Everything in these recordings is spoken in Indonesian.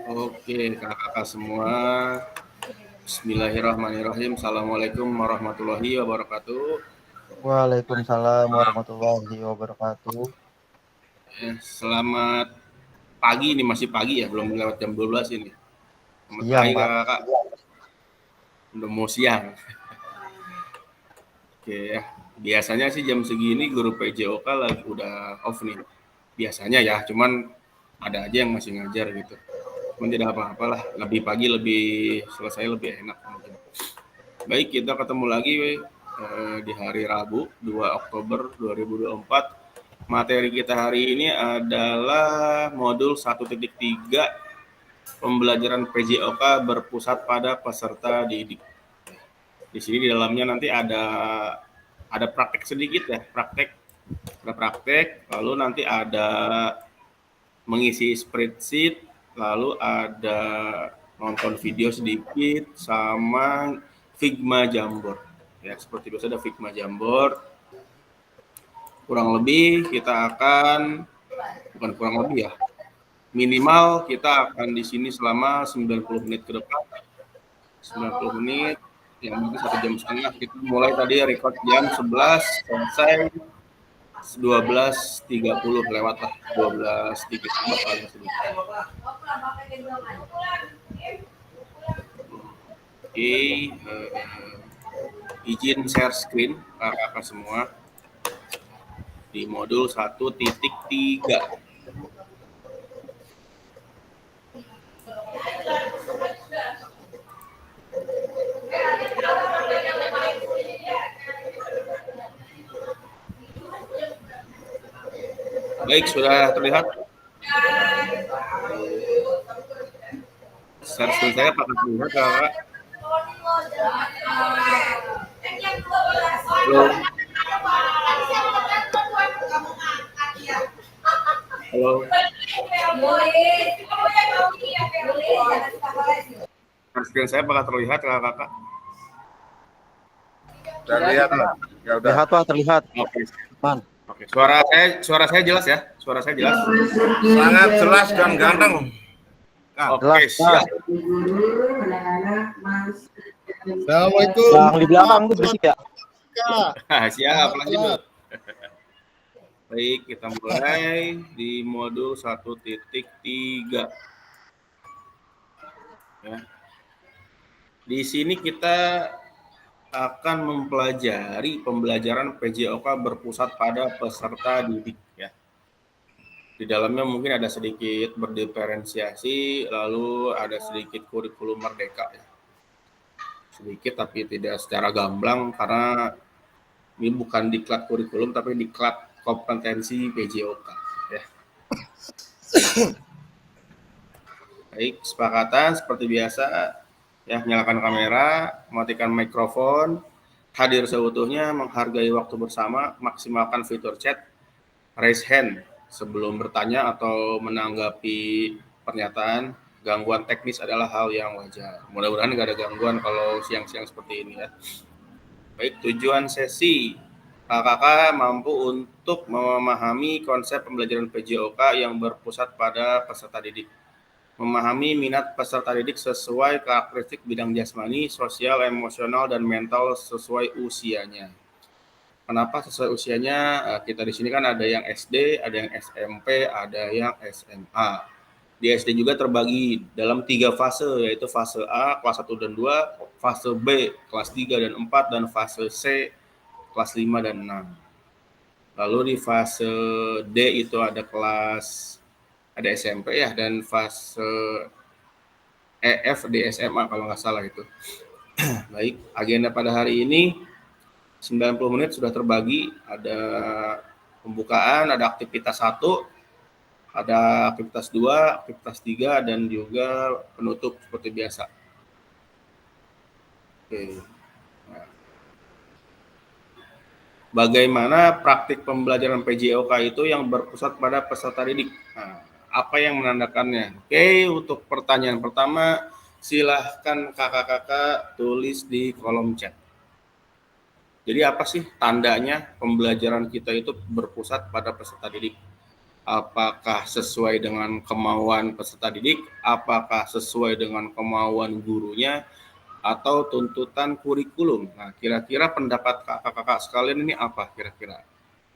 Oke, kakak-kakak semua. Bismillahirrahmanirrahim. Assalamualaikum warahmatullahi wabarakatuh. Waalaikumsalam warahmatullahi wabarakatuh. Selamat pagi, ini masih pagi ya, belum lewat jam 12 ini. Selamat Siang, pagi Pak. kakak-kakak. Udah mau siang. Oke ya, biasanya sih jam segini guru PJOK lagi udah off nih. Biasanya ya, cuman ada aja yang masih ngajar gitu. Cuman tidak apa-apalah, lebih pagi lebih selesai lebih enak mungkin. Baik, kita ketemu lagi di hari Rabu 2 Oktober 2024. Materi kita hari ini adalah modul 1.3 pembelajaran PJOK berpusat pada peserta didik. Di sini di dalamnya nanti ada praktek sedikit ya, ada praktek, lalu nanti ada mengisi spreadsheet, lalu ada nonton video sedikit sama Figma Jamboard. Ya, seperti biasa ada Figma Jamboard. Kurang lebih kita akan minimal kita akan di sini selama 90 menit ke depan. 90 menit, yang mungkin 1,5 jam. Kita mulai tadi record jam 11, selesai 12.30 lewat lah, 12.30 paling sedikit. Oke, izin share screen kakak-kakak semua di modul 1.3. Baik, sudah terlihat share screen saya apakah terlihat kakak? Halo. Halo. Screen saya apakah terlihat kakak-kakak? Terlihat Pak. Ya udah. Terlihat, Pak, terlihat. Oke. Man. Oke. Suara saya jelas ya? Suara saya jelas? Sangat jelas dan ganteng. Nah, oke, siap. Assalamualaikum. Yang di belakang itu berisik ya? Siap, lanjut. Baik, kita mulai di modul 1.3. Ya. Di sini kita akan mempelajari pembelajaran PJOK berpusat pada peserta didik ya. Di dalamnya mungkin ada sedikit berdiferensiasi, lalu ada sedikit kurikulum merdeka ya. Sedikit tapi tidak secara gamblang karena ini bukan diklat kurikulum tapi diklat kompetensi PJOK ya. Baik, kesepakatan seperti biasa ya, nyalakan kamera, matikan mikrofon, hadir seutuhnya, menghargai waktu bersama, maksimalkan fitur chat, raise hand sebelum bertanya atau menanggapi pernyataan. Gangguan teknis adalah hal yang wajar. Mudah-mudahan nggak ada gangguan kalau siang-siang seperti ini ya. Baik, tujuan sesi kakak mampu untuk memahami konsep pembelajaran PJOK yang berpusat pada peserta didik. Memahami minat peserta didik sesuai karakteristik bidang jasmani, sosial, emosional, dan mental sesuai usianya. Kenapa sesuai usianya? Kita di sini kan ada yang SD, ada yang SMP, ada yang SMA. Di SD juga terbagi dalam 3 fase, yaitu fase A, kelas 1 dan 2, fase B, kelas 3 dan 4, dan fase C, kelas 5 dan 6. Lalu di fase D itu ada SMP ya, dan fase EF di SMA kalau nggak salah itu. Baik, agenda pada hari ini 90 menit sudah terbagi, ada pembukaan, ada aktivitas 1, ada aktivitas 2, aktivitas 3, dan juga penutup seperti biasa. Oke. Nah. Bagaimana praktik pembelajaran PJOK itu yang berpusat pada peserta didik? Nah, apa yang menandakannya? Oke, untuk pertanyaan pertama, silahkan kakak-kakak tulis di kolom chat. Jadi apa sih tandanya pembelajaran kita itu berpusat pada peserta didik? apakah sesuai dengan kemauan peserta didik, apakah sesuai dengan kemauan gurunya, atau tuntutan kurikulum. Nah, kira-kira pendapat kakak-kakak sekalian ini apa kira-kira?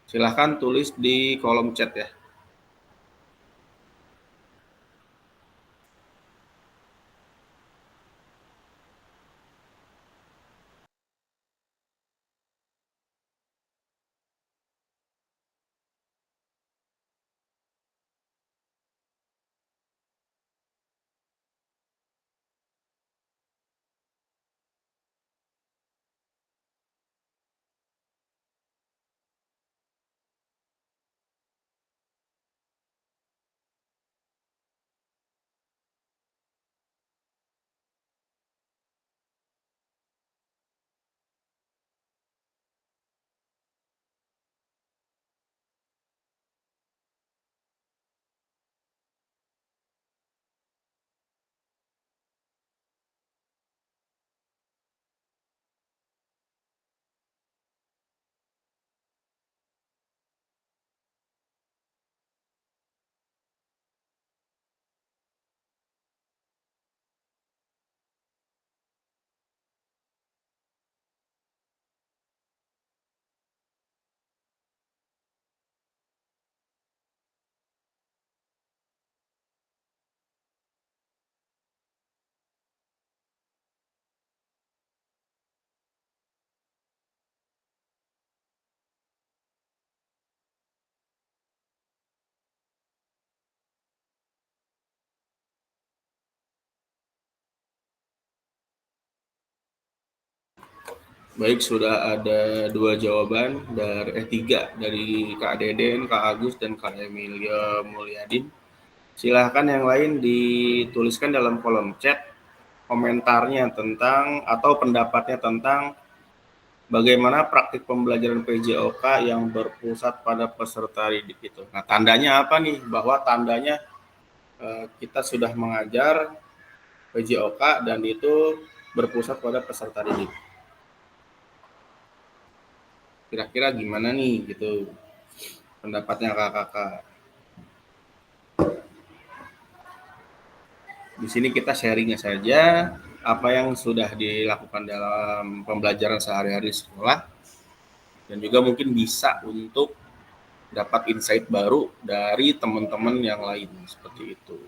Silahkan tulis di kolom chat ya. Baik, sudah ada 2 jawaban dari 3 dari Kak Deden, Kak Agus, dan Kak Emilia Mulyadin. Silahkan yang lain dituliskan dalam kolom chat komentarnya tentang atau pendapatnya tentang bagaimana praktik pembelajaran PJOK yang berpusat pada peserta didik itu. Nah, tandanya apa nih? Bahwa tandanya kita sudah mengajar PJOK dan itu berpusat pada peserta didik. Kira-kira gimana nih gitu pendapatnya kakak-kakak. Di sini kita sharingnya saja apa yang sudah dilakukan dalam pembelajaran sehari-hari sekolah dan juga mungkin bisa untuk dapat insight baru dari teman-teman yang lain seperti itu.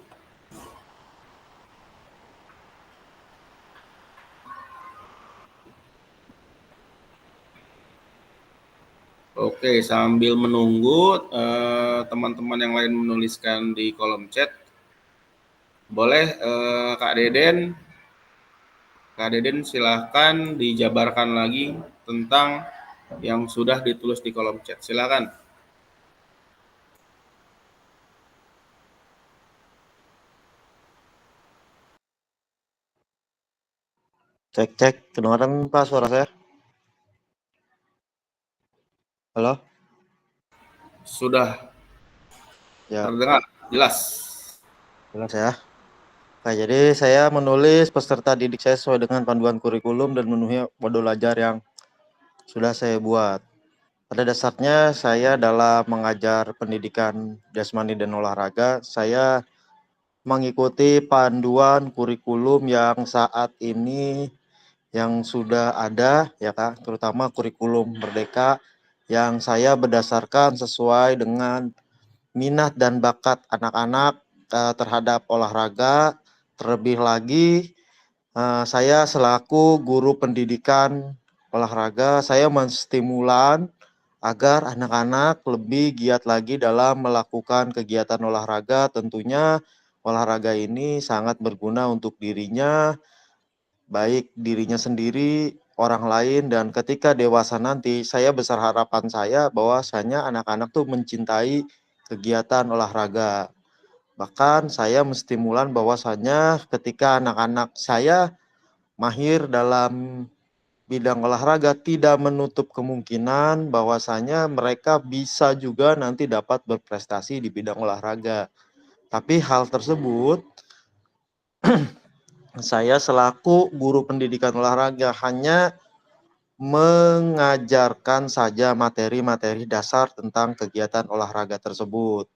Oke, sambil menunggu teman-teman yang lain menuliskan di kolom chat, boleh Kak Deden silahkan dijabarkan lagi tentang yang sudah ditulis di kolom chat. Silahkan. Cek, kedengaran Pak suara saya? Halo? Sudah Ya, terdengar jelas. jelas ya. Nah, jadi saya menulis peserta didik saya sesuai dengan panduan kurikulum dan memenuhi modul ajar yang sudah saya buat. Pada dasarnya saya dalam mengajar pendidikan jasmani dan olahraga, saya mengikuti panduan kurikulum yang saat ini yang sudah ada ya Kak, terutama kurikulum Merdeka yang saya berdasarkan sesuai dengan minat dan bakat anak-anak terhadap olahraga. Terlebih lagi saya selaku guru pendidikan olahraga, saya menstimulan agar anak-anak lebih giat lagi dalam melakukan kegiatan olahraga. Tentunya olahraga ini sangat berguna untuk dirinya, baik dirinya sendiri, orang lain, dan ketika dewasa nanti, saya besar harapan saya bahwasanya anak-anak tuh mencintai kegiatan olahraga. Bahkan saya menstimulan bahwasanya ketika anak-anak saya mahir dalam bidang olahraga, tidak menutup kemungkinan bahwasanya mereka bisa juga nanti dapat berprestasi di bidang olahraga. Tapi hal tersebut saya selaku guru pendidikan olahraga hanya mengajarkan saja materi-materi dasar tentang kegiatan olahraga tersebut.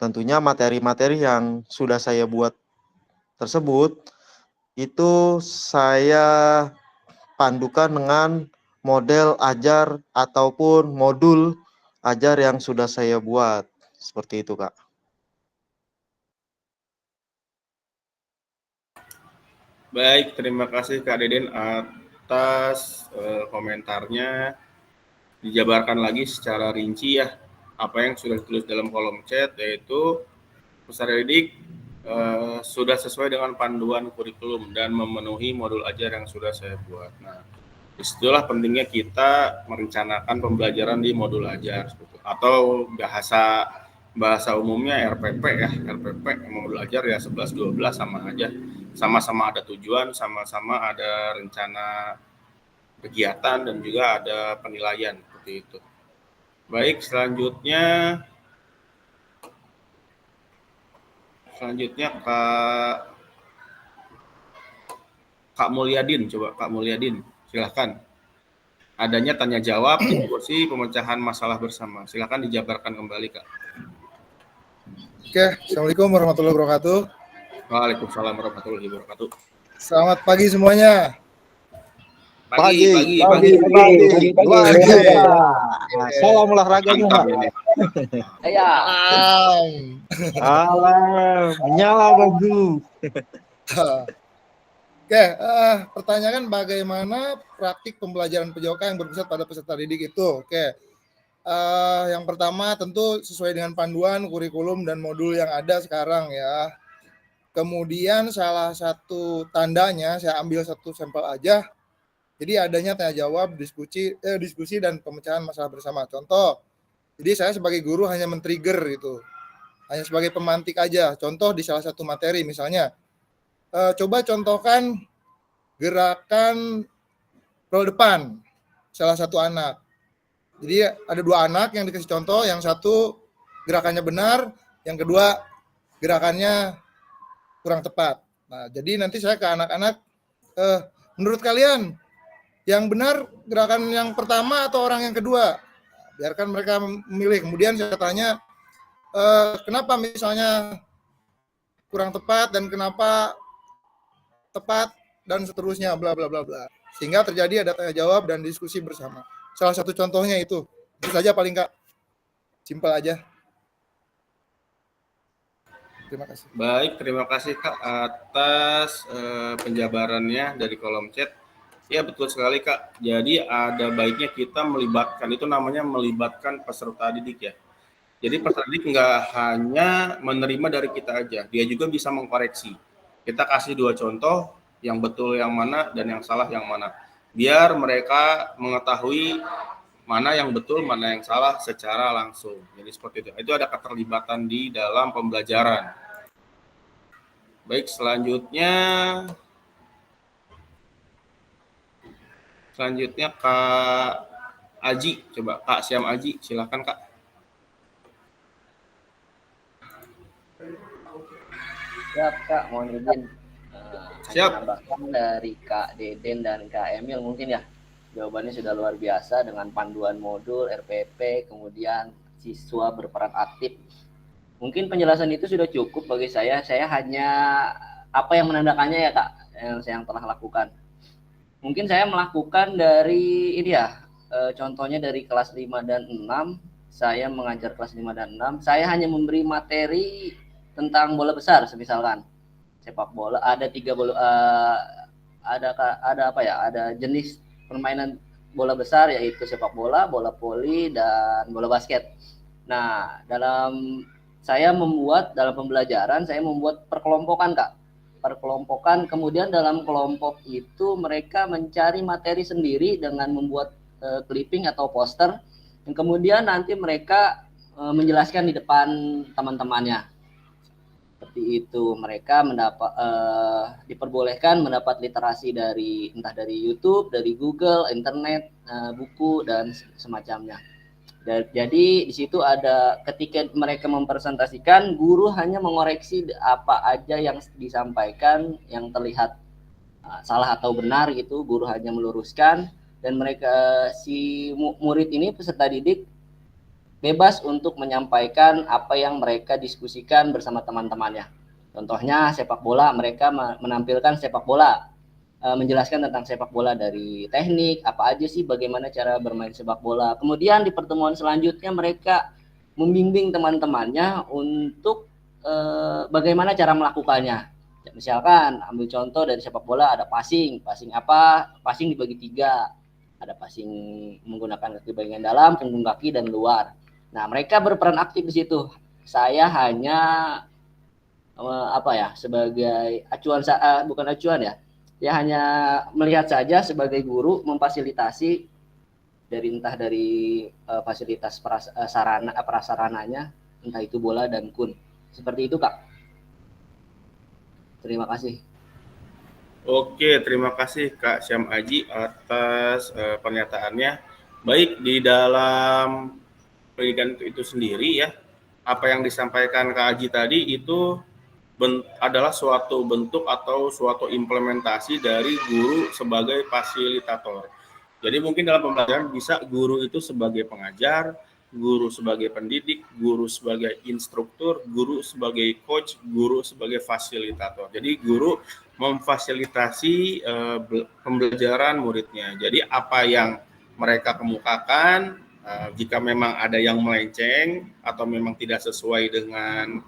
tentunya materi-materi yang sudah saya buat tersebut itu saya pandukan dengan model ajar ataupun modul ajar yang sudah saya buat. Seperti itu, Kak. Baik, terima kasih Kak Deden atas komentarnya. Dijabarkan lagi secara rinci ya apa yang sudah ditulis dalam kolom chat, yaitu peserta didik sudah sesuai dengan panduan kurikulum dan memenuhi modul ajar yang sudah saya buat. Nah, disitulah pentingnya kita merencanakan pembelajaran di modul ajar atau bahasa umumnya RPP ya. RPP modul ajar ya 11-12 sama aja, sama-sama ada tujuan, sama-sama ada rencana kegiatan dan juga ada penilaian seperti itu. Baik, selanjutnya Kak Mulyadin, coba Kak Mulyadin, silahkan. Adanya tanya jawab diskusi pemecahan masalah bersama. Silahkan dijabarkan kembali, Kak. Oke, Assalamualaikum warahmatullahi wabarakatuh. Waalaikumsalam warahmatullahi wabarakatuh. Selamat pagi semuanya. Pagi. Salam olahraganya, Pak. Ya. Alam, menyala bagus. Oke, pertanyaan bagaimana praktik pembelajaran PJOK yang berpusat pada peserta didik itu? Oke, yang pertama tentu sesuai dengan panduan kurikulum dan modul yang ada sekarang ya. Kemudian salah satu tandanya saya ambil satu sampel aja. Jadi adanya tanya jawab, diskusi dan pemecahan masalah bersama. Contoh, jadi saya sebagai guru hanya men-trigger gitu, hanya sebagai pemantik aja. Contoh di salah satu materi misalnya, coba contohkan gerakan roll depan salah satu anak. Jadi ada dua anak yang dikasih contoh, yang satu gerakannya benar, yang kedua gerakannya kurang tepat. Nah, jadi nanti saya ke anak-anak, menurut kalian yang benar gerakan yang pertama atau orang yang kedua? Biarkan mereka memilih. Kemudian saya tanya, kenapa misalnya kurang tepat dan kenapa tepat dan seterusnya, bla bla bla bla. Sehingga terjadi ada tanya jawab dan diskusi bersama. Salah satu contohnya itu saja paling Kak. Simpel aja. Terima kasih. Baik, terima kasih Kak atas penjabarannya dari kolom chat. Ya betul sekali Kak. Jadi ada baiknya kita melibatkan, itu namanya melibatkan peserta didik ya. Jadi peserta didik nggak hanya menerima dari kita aja, dia juga bisa mengkoreksi. Kita kasih dua contoh, yang betul yang mana dan yang salah yang mana. Biar mereka mengetahui mana yang betul, mana yang salah secara langsung. Jadi seperti itu. Itu ada keterlibatan di dalam pembelajaran. Baik, selanjutnya Kak Aji, coba Kak Syam Aji, silakan Kak. Siap Kak, mohon izin. Siap. Bahkan dari Kak Deden dan Kak Emil mungkin ya, jawabannya sudah luar biasa dengan panduan modul, RPP, kemudian siswa berperan aktif. Mungkin penjelasan itu sudah cukup bagi saya. Saya hanya apa yang menandakannya ya Kak, yang saya telah lakukan. Mungkin saya melakukan dari ini ya, contohnya dari kelas 5 dan 6, saya mengajar kelas 5 dan 6, saya hanya memberi materi tentang bola besar, misalkan sepak bola, ada 3 bola, ada apa ya, ada jenis permainan bola besar yaitu sepak bola, bola voli, dan bola basket. Nah, dalam pembelajaran saya membuat perkelompokan Kak. Perkelompokan, kemudian dalam kelompok itu mereka mencari materi sendiri dengan membuat clipping atau poster, dan kemudian nanti mereka menjelaskan di depan teman-temannya. Seperti itu, mereka diperbolehkan mendapat literasi entah dari YouTube, dari Google, internet, buku dan semacamnya. Jadi di situ ada, ketika mereka mempresentasikan, guru hanya mengoreksi apa aja yang disampaikan yang terlihat salah atau benar gitu, guru hanya meluruskan, dan mereka si murid ini, peserta didik, bebas untuk menyampaikan apa yang mereka diskusikan bersama teman-temannya. Contohnya sepak bola, mereka menampilkan sepak bola, menjelaskan tentang sepak bola dari teknik, apa aja sih bagaimana cara bermain sepak bola. Kemudian di pertemuan selanjutnya mereka membimbing teman-temannya untuk bagaimana cara melakukannya. Misalkan ambil contoh dari sepak bola ada passing apa? Passing dibagi 3. Ada passing menggunakan kaki bagian dalam, punggung kaki dan luar. Nah, mereka berperan aktif di situ. Saya hanya sebagai acuan, bukan acuan ya. Ya hanya melihat saja sebagai guru memfasilitasi entah dari fasilitas prasarananya, entah itu bola dan kun. Seperti itu, Kak. Terima kasih. Oke, terima kasih Kak Syam Aji atas pernyataannya. Baik, di dalam pendidikan itu sendiri ya, apa yang disampaikan Kak Aji tadi itu adalah suatu bentuk atau suatu implementasi dari guru sebagai fasilitator. Jadi mungkin dalam pembelajaran bisa guru itu sebagai pengajar, guru sebagai pendidik, guru sebagai instruktur, guru sebagai coach, guru sebagai fasilitator. Jadi guru memfasilitasi pembelajaran muridnya. Jadi apa yang mereka kemukakan, jika memang ada yang melenceng atau memang tidak sesuai dengan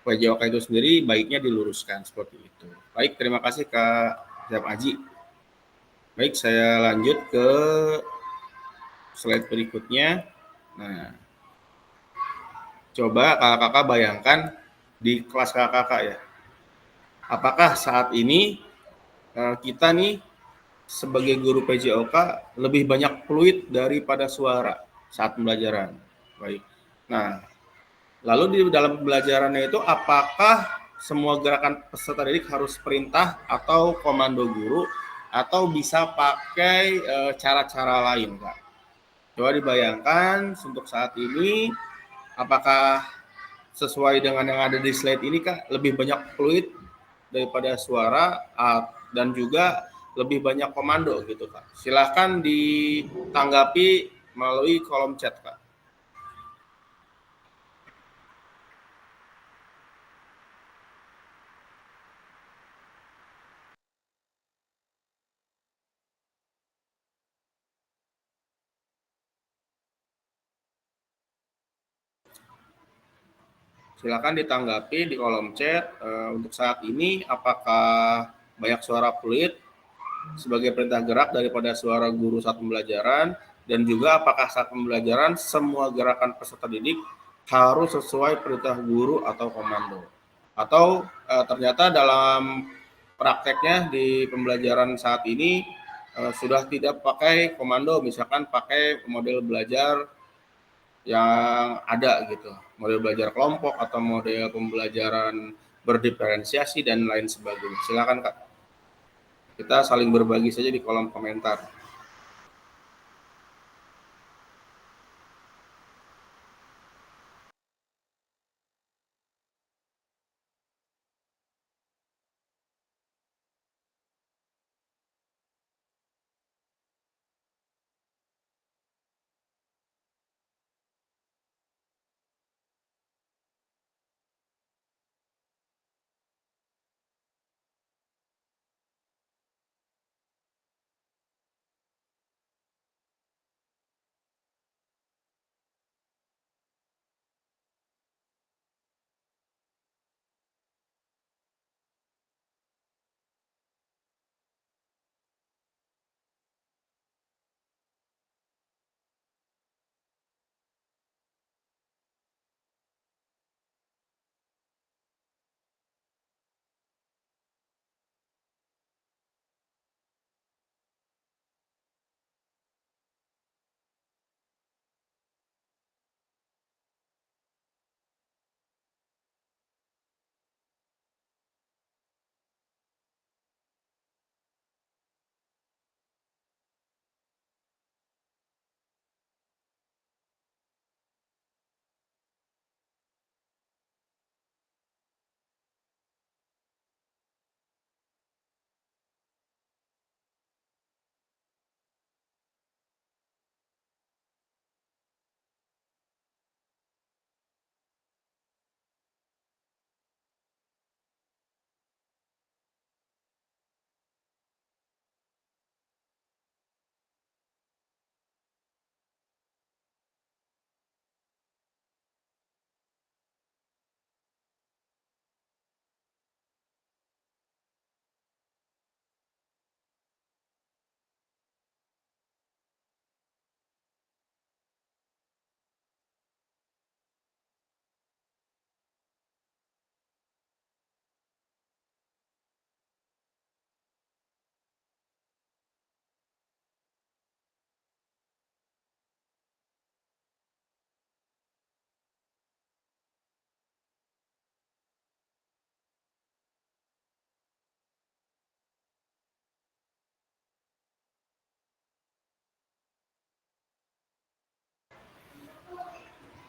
PJOK itu sendiri, baiknya diluruskan seperti itu. Baik, terima kasih Kak Syam Aji. Baik, saya lanjut ke slide berikutnya. Nah, coba kakak-kakak bayangkan di kelas kakak-kakak ya. Apakah saat ini kita nih sebagai guru PJOK lebih banyak fluid daripada suara saat pembelajaran? Baik. Nah, lalu di dalam pembelajarannya itu apakah semua gerakan peserta didik harus perintah atau komando guru atau bisa pakai cara-cara lain, Kak? Coba dibayangkan untuk saat ini apakah sesuai dengan yang ada di slide ini, Kak, lebih banyak fluid daripada suara dan juga lebih banyak komando gitu, Kak. Silahkan ditanggapi melalui kolom chat, Kak. Silakan ditanggapi di kolom chat. Untuk saat ini, apakah banyak suara fluid sebagai perintah gerak daripada suara guru saat pembelajaran, dan juga apakah saat pembelajaran semua gerakan peserta didik harus sesuai perintah guru atau komando, atau ternyata dalam prakteknya di pembelajaran saat ini sudah tidak pakai komando, misalkan pakai model belajar yang ada gitu, model belajar kelompok atau model pembelajaran berdiferensiasi dan lain sebagainya. Silakan Kak, kita saling berbagi saja di kolom komentar.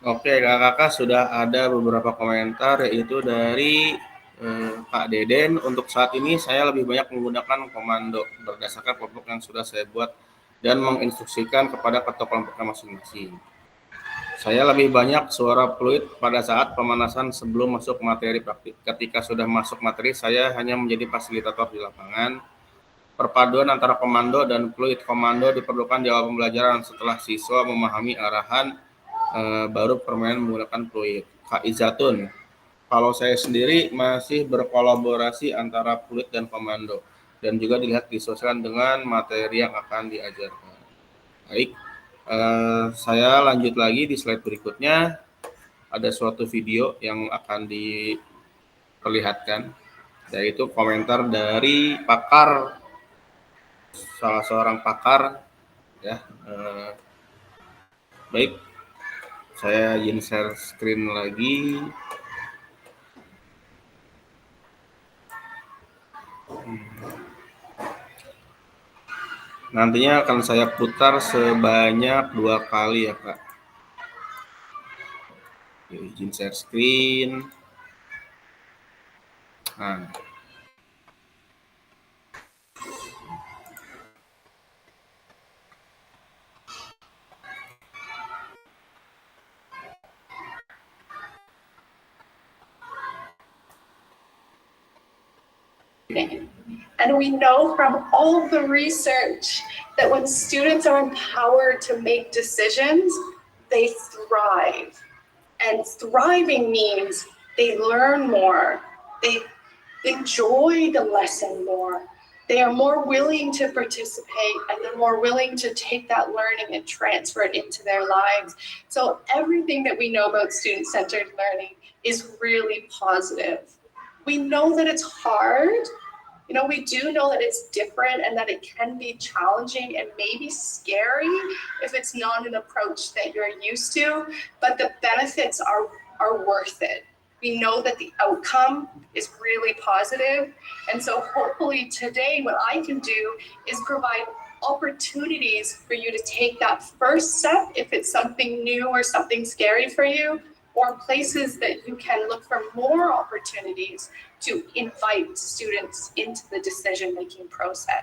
Oke, kakak-kakak sudah ada beberapa komentar yaitu dari Kak Deden. Untuk saat ini saya lebih banyak menggunakan komando berdasarkan kelompok yang sudah saya buat dan menginstruksikan kepada ketua kelompoknya masing-masing. Saya lebih banyak suara fluid pada saat pemanasan sebelum masuk materi praktik. Ketika sudah masuk materi, saya hanya menjadi fasilitator di lapangan. Perpaduan antara komando dan fluid komando diperlukan di awal pembelajaran setelah siswa memahami arahan baru permainan menggunakan fluid. Kak Izatun, kalau saya sendiri masih berkolaborasi antara fluid dan komando dan juga dilihat disesuaikan dengan materi yang akan diajarkan. Baik, saya lanjut lagi di slide berikutnya. Ada suatu video yang akan diperlihatkan, yaitu komentar dari pakar, salah seorang pakar, ya. Baik, saya izin share screen lagi. Nantinya akan saya putar sebanyak 2 kali ya Kak. Izin share screen. Nah. And we know from all the research that when students are empowered to make decisions, they thrive. And thriving means they learn more, they enjoy the lesson more, they are more willing to participate, and they're more willing to take that learning and transfer it into their lives. So everything that we know about student-centered learning is really positive. We know that it's hard. You know, we do know that it's different and that it can be challenging and maybe scary if it's not an approach that you're used to, but the benefits are worth it. We know that the outcome is really positive. And so hopefully today what I can do is provide opportunities for you to take that first step if it's something new or something scary for you, or places that you can look for more opportunities to invite students into the decision-making process.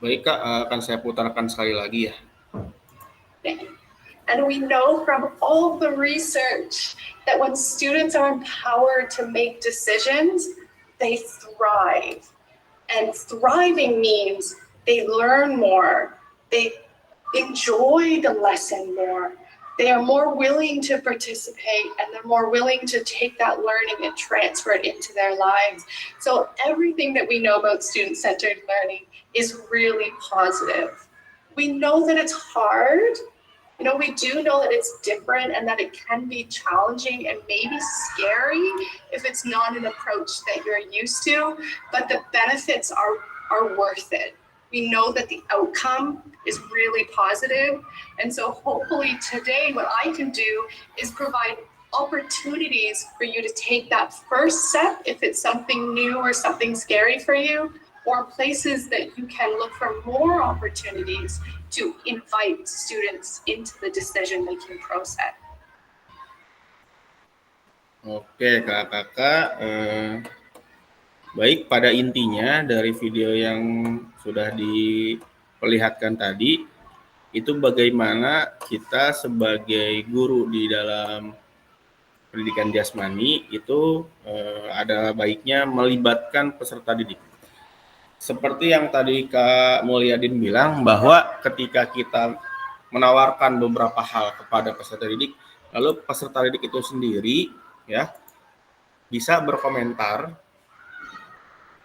Baik Kak, akan saya putarkan sekali lagi ya. And we know from all the research that when students are empowered to make decisions, they thrive. And thriving means they learn more, they enjoy the lesson more, they are more willing to participate, and they're more willing to take that learning and transfer it into their lives. So everything that we know about student-centered learning is really positive. We know that it's hard. You know, we do know that it's different and that it can be challenging and maybe scary if it's not an approach that you're used to, but the benefits are worth it. We know that the outcome is really positive. And so hopefully today what I can do is provide opportunities for you to take that first step if it's something new or something scary for you, or places that you can look for more opportunities to invite students into the decision-making process. Oke kakak-kakak, baik, pada intinya dari video yang sudah diperlihatkan tadi, itu bagaimana kita sebagai guru di dalam pendidikan jasmani itu ada baiknya melibatkan peserta didik. Seperti yang tadi Kak Mulyadin bilang, bahwa ketika kita menawarkan beberapa hal kepada peserta didik, lalu peserta didik itu sendiri ya bisa berkomentar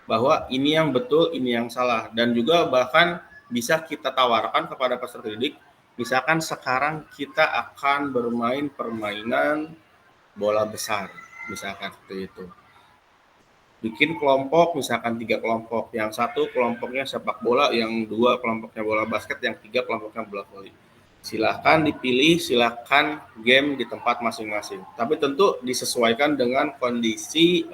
bahwa ini yang betul, ini yang salah, dan juga bahkan bisa kita tawarkan kepada peserta didik, misalkan sekarang kita akan bermain permainan bola besar, misalkan seperti itu. Bikin kelompok, misalkan 3 kelompok, yang satu kelompoknya sepak bola, yang 2 kelompoknya bola basket, yang 3 kelompoknya bola voli. Silahkan dipilih, silahkan game di tempat masing-masing. Tapi tentu disesuaikan dengan kondisi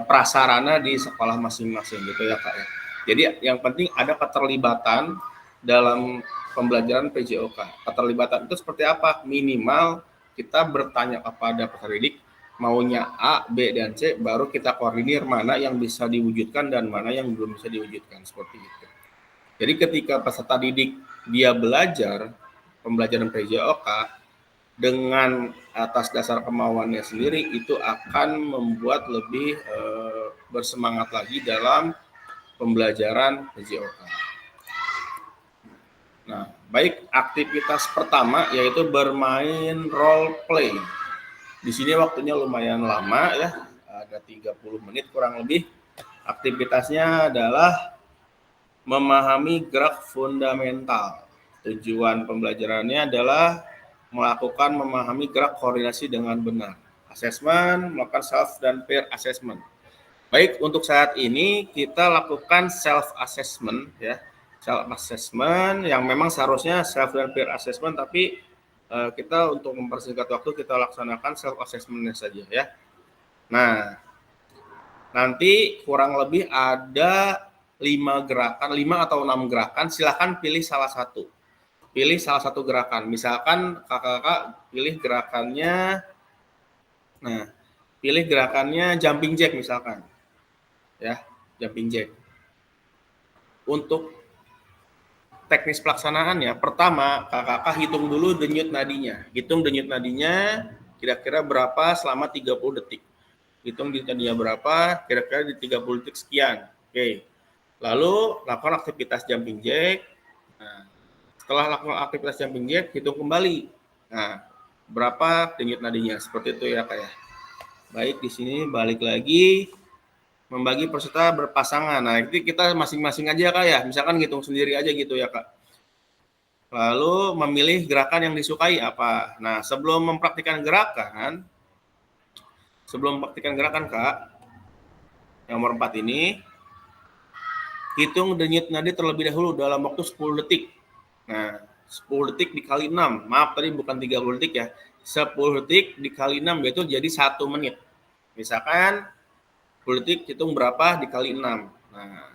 prasarana di sekolah masing-masing gitu ya Kak ya. Jadi yang penting ada keterlibatan dalam pembelajaran PJOK. Keterlibatan itu seperti apa? Minimal kita bertanya kepada peserta didik maunya A, B, dan C, baru kita koordinir mana yang bisa diwujudkan dan mana yang belum bisa diwujudkan, seperti itu. Jadi ketika peserta didik dia belajar pembelajaran PJOK dengan atas dasar kemauannya sendiri, itu akan membuat lebih bersemangat lagi dalam pembelajaran PJOK. Nah, baik, aktivitas pertama yaitu bermain role play. Di sini waktunya lumayan lama ya, ada 30 menit kurang lebih. Aktivitasnya adalah memahami gerak fundamental. Tujuan pembelajarannya adalah melakukan memahami gerak koordinasi dengan benar. Assessment, melakukan self dan peer assessment. Baik, untuk saat ini kita lakukan self assessment ya. Self assessment yang memang seharusnya self dan peer assessment, tapi kita untuk mempersingkat waktu kita laksanakan self assessment saja ya. Nah, nanti kurang lebih ada 5 atau 6 gerakan, silahkan pilih salah satu. Pilih salah satu gerakan. Misalkan kakak-kakak pilih gerakannya, nah, pilih gerakannya jumping jack misalkan. Ya, jumping jack. Untuk teknis pelaksanaannya, pertama kakak-kakak hitung dulu denyut nadinya. Hitung denyut nadinya kira-kira berapa selama 30 detik. Hitung denyut nadinya berapa, kira-kira di 30 detik sekian. Oke. Lalu lakukan aktivitas jumping jack. Nah, setelah lakukan aktivitas jumping jack, hitung kembali. Nah, berapa denyut nadinya? Seperti itu ya Kak ya. Baik, di sini balik lagi membagi peserta berpasangan. Nah, itu kita masing-masing aja Kak ya. Misalkan ngitung sendiri aja gitu ya Kak. Lalu memilih gerakan yang disukai apa. Nah, sebelum mempraktikkan gerakan Kak, yang nomor 4 ini, hitung denyut nadi terlebih dahulu dalam waktu 10 detik. Nah, 10 detik dikali 6. Maaf, tadi bukan 30 detik ya. 10 detik dikali 6 yaitu jadi 1 menit. Misalkan 10 detik hitung berapa dikali 6. Nah,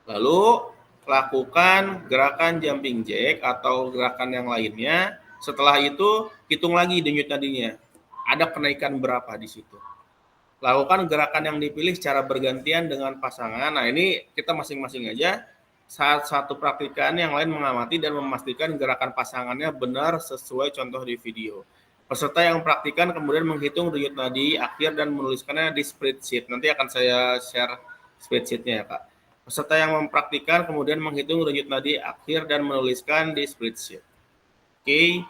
lalu lakukan gerakan jumping jack atau gerakan yang lainnya. Setelah itu hitung lagi denyut nadinya. Ada kenaikan berapa di situ. Lakukan gerakan yang dipilih secara bergantian dengan pasangan. Nah, ini kita masing-masing aja. Saat satu praktikan, yang lain mengamati dan memastikan gerakan pasangannya benar sesuai contoh di video. Peserta yang praktikan kemudian menghitung denyut nadi akhir dan menuliskannya di spreadsheet. Nanti akan saya share spreadsheetnya ya Kak. Peserta yang mempraktikan kemudian menghitung denyut nadi akhir dan menuliskan di spreadsheet. Oke.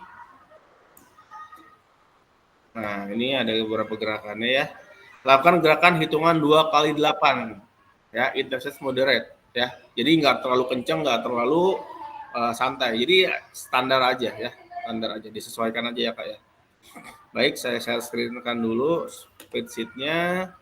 Nah, ini ada beberapa gerakannya ya. Lakukan gerakan hitungan 2 kali 8 ya, intensitas moderate ya. Jadi nggak terlalu kencang, nggak terlalu santai. Jadi standar aja ya, standar aja, disesuaikan aja ya Kak ya. Baik, saya share screen-kan dulu spreadsheet-nya.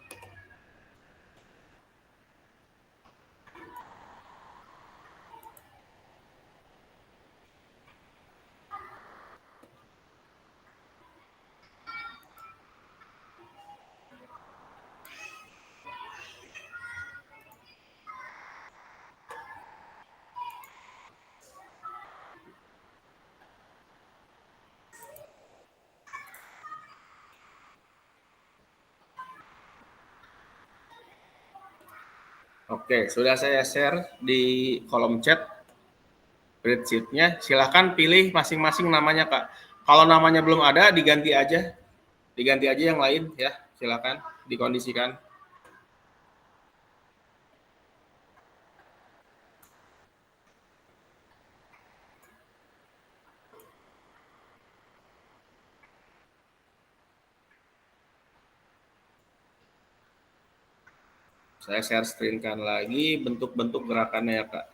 Oke, sudah saya share di kolom chat spreadsheet-nya. Silahkan pilih masing-masing namanya Kak. Kalau namanya belum ada, diganti aja yang lain ya. Silahkan dikondisikan. Saya share screen-kan lagi bentuk-bentuk gerakannya ya Kak.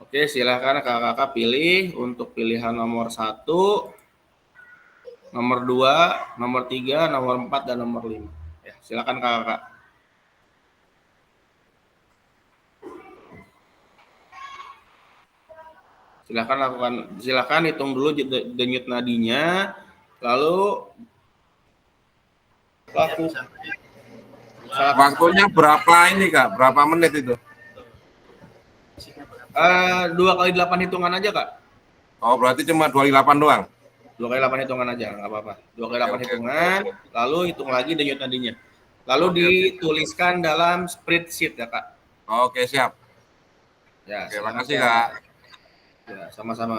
Oke, silakan kakak-kakak pilih untuk pilihan nomor 1, nomor 2, nomor 3, nomor 4, dan nomor 5. Ya, silakan kakak-kakak. Silakan hitung dulu denyut nadinya, lalu lakukan. Waktunya berapa ini Kak? Berapa menit itu? 2 kali 8 hitungan aja kak. Oh, berarti cuma 28 doang? 2 kali 8 hitungan aja, nggak apa-apa. 2 kali 8 Oke. hitungan, lalu hitung lagi denyut nadinya. Lalu Oke. dituliskan dalam spreadsheet ya kak. Oke, siap. Ya, Oke, silakan, makasih Kak. Kak. Ya, sama-sama.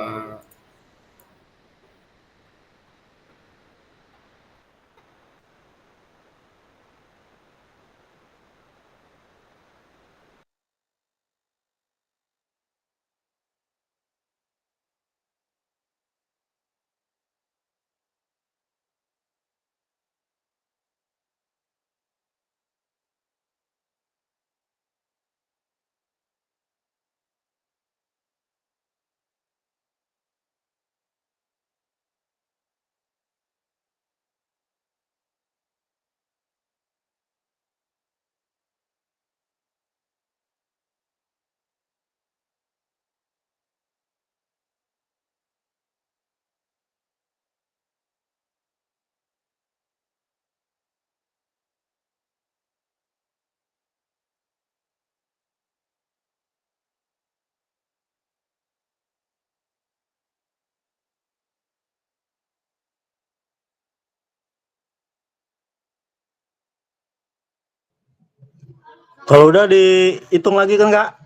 Kalau udah dihitung lagi kan Kak?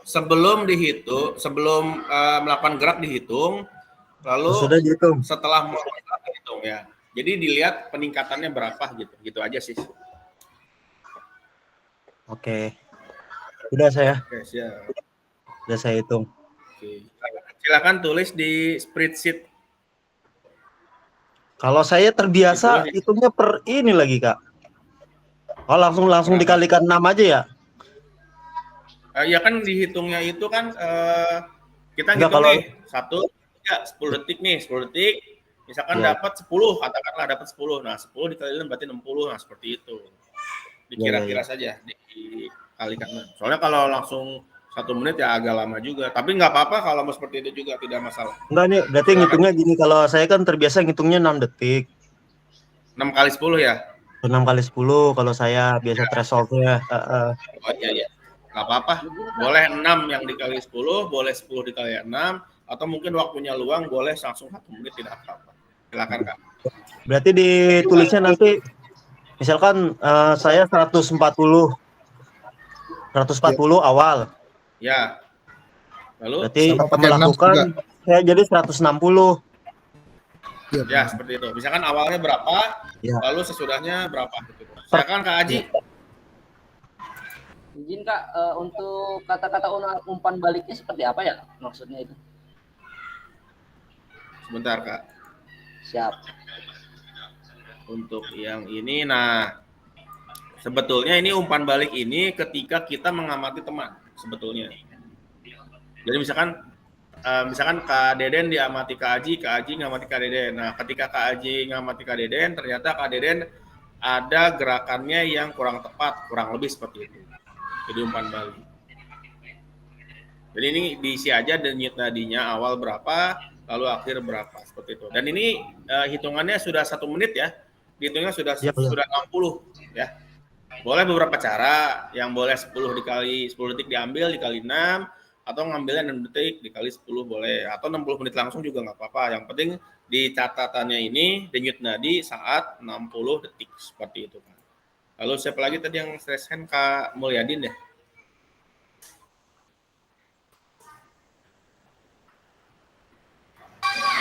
Sebelum dihitung, sebelum melakukan gerak dihitung, lalu Sudah dihitung. setelah mulai gerak dihitung ya. Jadi dilihat peningkatannya berapa gitu. Gitu aja sih. Oke. Udah saya. Oke, siap. Udah saya hitung. Oke. Silakan tulis di spreadsheet. Kalau saya terbiasa hitungnya per ini lagi Kak. Oh langsung dikalikan 6 aja ya? Ya kan dihitungnya itu kan kita Enggak, ngitung kalau- nih 1, 3, 10 detik nih, 10 detik. Misalkan Ya. dapat 10, katakanlah dapat 10. Nah, 10 dikali 6 berarti 60. Nah, seperti itu. Dikira-kira saja, dikalikan. Soalnya kalau langsung 1 menit ya agak lama juga. Tapi nggak apa-apa kalau mau seperti itu juga, tidak masalah. Enggak nih, berarti ngitungnya gini. Kalau saya kan terbiasa ngitungnya 6 detik. 6 kali 10 ya? 6 kali 10 kalau saya biasa thresholdnya. Oh iya. Nggak apa-apa. Boleh 6 yang dikali 10, boleh 10 dikali 6, atau mungkin waktunya luang boleh langsung 1 menit, tidak apa-apa. Silakan Kak. Berarti ditulisnya nanti misalkan saya 140 awal. Ya. Lalu Berarti Sama pakai 6 melakukan juga. saya jadi 160. ya seperti itu. Misalkan awalnya berapa, Ya. lalu sesudahnya berapa gitu. Silakan Kak Aji. Izin Kak, untuk kata-kata umpan baliknya seperti apa ya maksudnya itu? Sebentar Kak. Siap. Untuk yang ini, nah sebetulnya ini umpan balik ini ketika kita mengamati teman sebetulnya. Jadi misalkan Kak Deden diamati Kak Aji ngamati Kak Deden. Nah, ketika Kak Aji ngamati Kak Deden, ternyata Kak Deden ada gerakannya yang kurang tepat, kurang lebih seperti itu. Jadi umpan balik. Jadi ini diisi aja denyut nadinya awal berapa, lalu akhir berapa, seperti itu. Dan ini hitungannya sudah 1 menit ya. Dihitungnya sudah 60 ya. Boleh beberapa cara, yang boleh 10 detik diambil dikali 6, atau ngambilnya 6 detik dikali 10 boleh, atau 60 menit langsung juga nggak apa-apa. Yang penting di catatannya ini denyut nadi saat 60 detik seperti itu. Lalu siapa lagi tadi yang raise hand? Kak Mulyadin ya?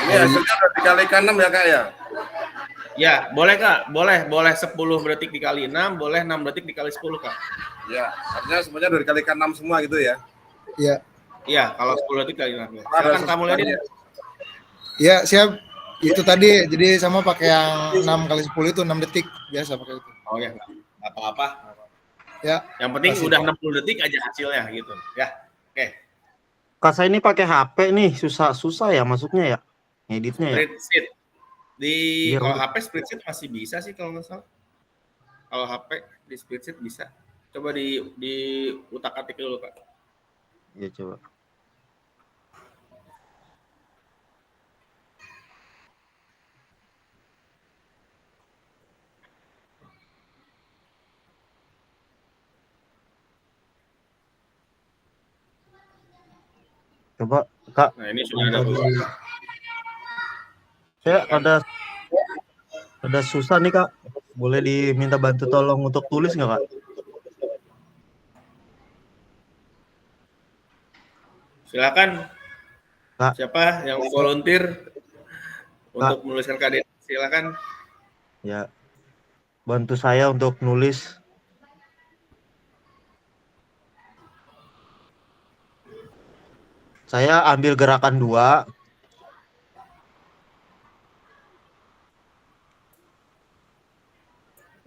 Ini hasilnya udah dikalikan 6 ya Kak ya? Ya, boleh Kak. Boleh 10 detik dikali 6, boleh 6 detik dikali 10 Kak. Ya, artinya semuanya udah dikalikan 6 semua gitu ya? Iya. Iya, kalau 10 detik kali 6. Silakan Kak Mulyadin. Ya, siap. Itu tadi, jadi sama pakai yang 6 kali 10 itu 6 detik biasa pakai itu. Oh ya, nggak apa-apa. Ya. Yang penting Kasih. udah 60 detik aja hasilnya gitu. Ya. Oke. Kak, saya ini pakai HP nih, susah ya masuknya ya, ngeditnya ya. Spreadsheet. Iya, Kalau Om. HP spreadsheet masih bisa sih kalau nggak salah. Kalau HP di spreadsheet bisa. Coba di utak-atik dulu, Kak. Ya coba. Coba Kak, Nah, ini sudah ada tuh. saya Silakan. ada susah nih Kak. Boleh diminta bantu tolong untuk tulis nggak Kak? Silakan. Kak. Siapa yang volunteer untuk Kak. menuliskan KDR? Silakan. Ya, bantu saya untuk nulis. Saya ambil gerakan 2.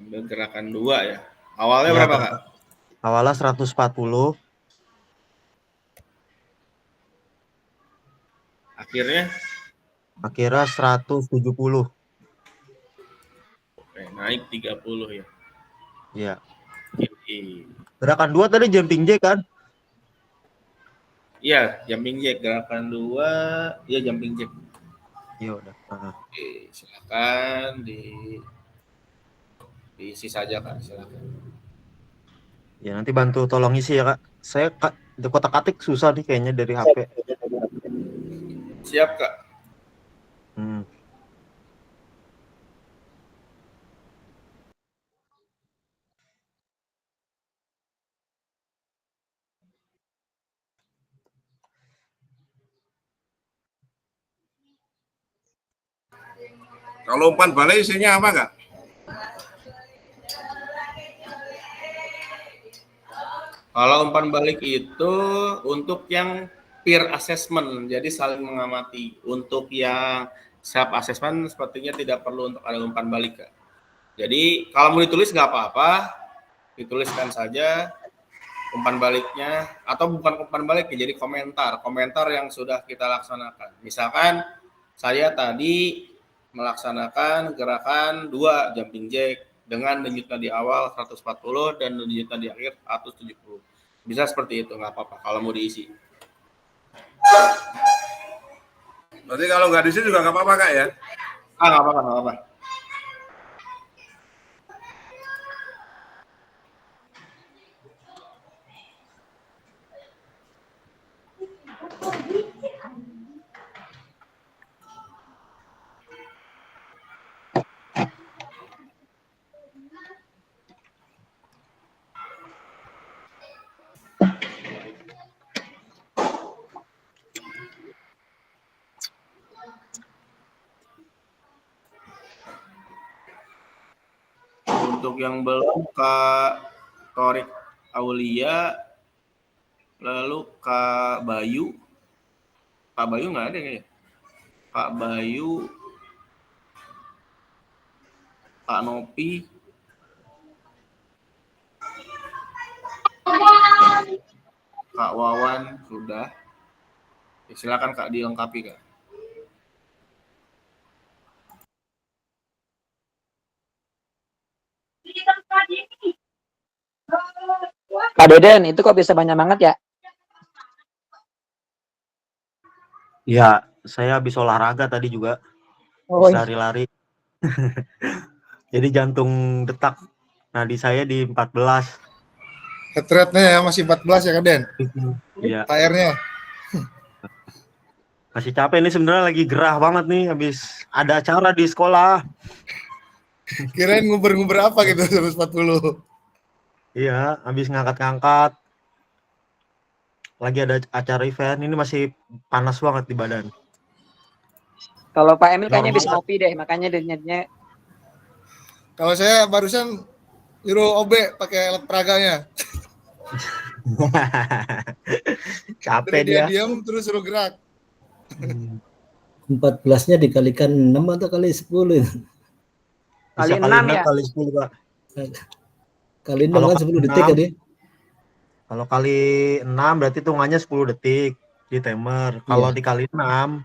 Ambil gerakan 2 ya. Awalnya Ya, berapa, Kak? awalnya 140. Akhirnya 170. Oke, naik 30 ya. Iya. Oke. Gerakan 2 tadi jumping jack kan? Iya, jumping jack. Gerakan 2, iya jumping jack. Iya udah. Oke, silakan diisi saja, Kak. Silakan. Ya nanti bantu tolong isi ya Kak. Saya di kotak-atik susah nih kayaknya dari HP. Siap, Kak. Kalau umpan balik isinya apa, Kak? Kalau umpan balik itu untuk yang peer assessment, jadi saling mengamati. Untuk yang self assessment sepertinya tidak perlu untuk ada umpan balik, Kak. Jadi kalau mau ditulis nggak apa-apa, dituliskan saja umpan baliknya, atau bukan umpan balik, jadi komentar yang sudah kita laksanakan. Misalkan saya tadi melaksanakan gerakan 2 jumping jack dengan denyutnya di awal 140 dan denyutnya di akhir 170. Bisa seperti itu, nggak apa-apa kalau mau diisi. Berarti kalau nggak diisi juga nggak apa-apa, Kak ya? Nggak apa-apa. Untuk yang belum, Kak Torik Aulia, lalu Kak Bayu nggak ada kayaknya. Kak Bayu, Kak Nopi, Kak Wawan sudah. Ya, silakan Kak dilengkapi, Kak. Kak Deden, itu kok bisa banyak banget ya? Ya, saya habis olahraga tadi juga. Oh, Bisa lari-lari. Jadi jantung detak. Nadi saya di 14. Heart rate-nya ya masih 14 ya Kak Den? Iya. Tayarnya. Masih capek nih sebenarnya, lagi gerah banget nih habis ada acara di sekolah. Kirain nguber-nguber apa gitu 140. Iya, habis ngangkat-ngangkat. Lagi ada acara event, ini masih panas banget di badan. kalau Pak Emil kayaknya bisa ngopi deh, makanya denyutnya. Kalau saya barusan nyuruh OB pakai alat peraganya. Capek Dia dia. diam terus suruh gerak. 14-nya dikalikan 6 atau kali 10? Kali Bisa 6 ya? Kali 10, Pak. Kali 6 Kalau kan kali 10 detik 6, kan ya? kalau kali 6 berarti hitungannya 10 detik di timer. Kalau Iya. dikali 6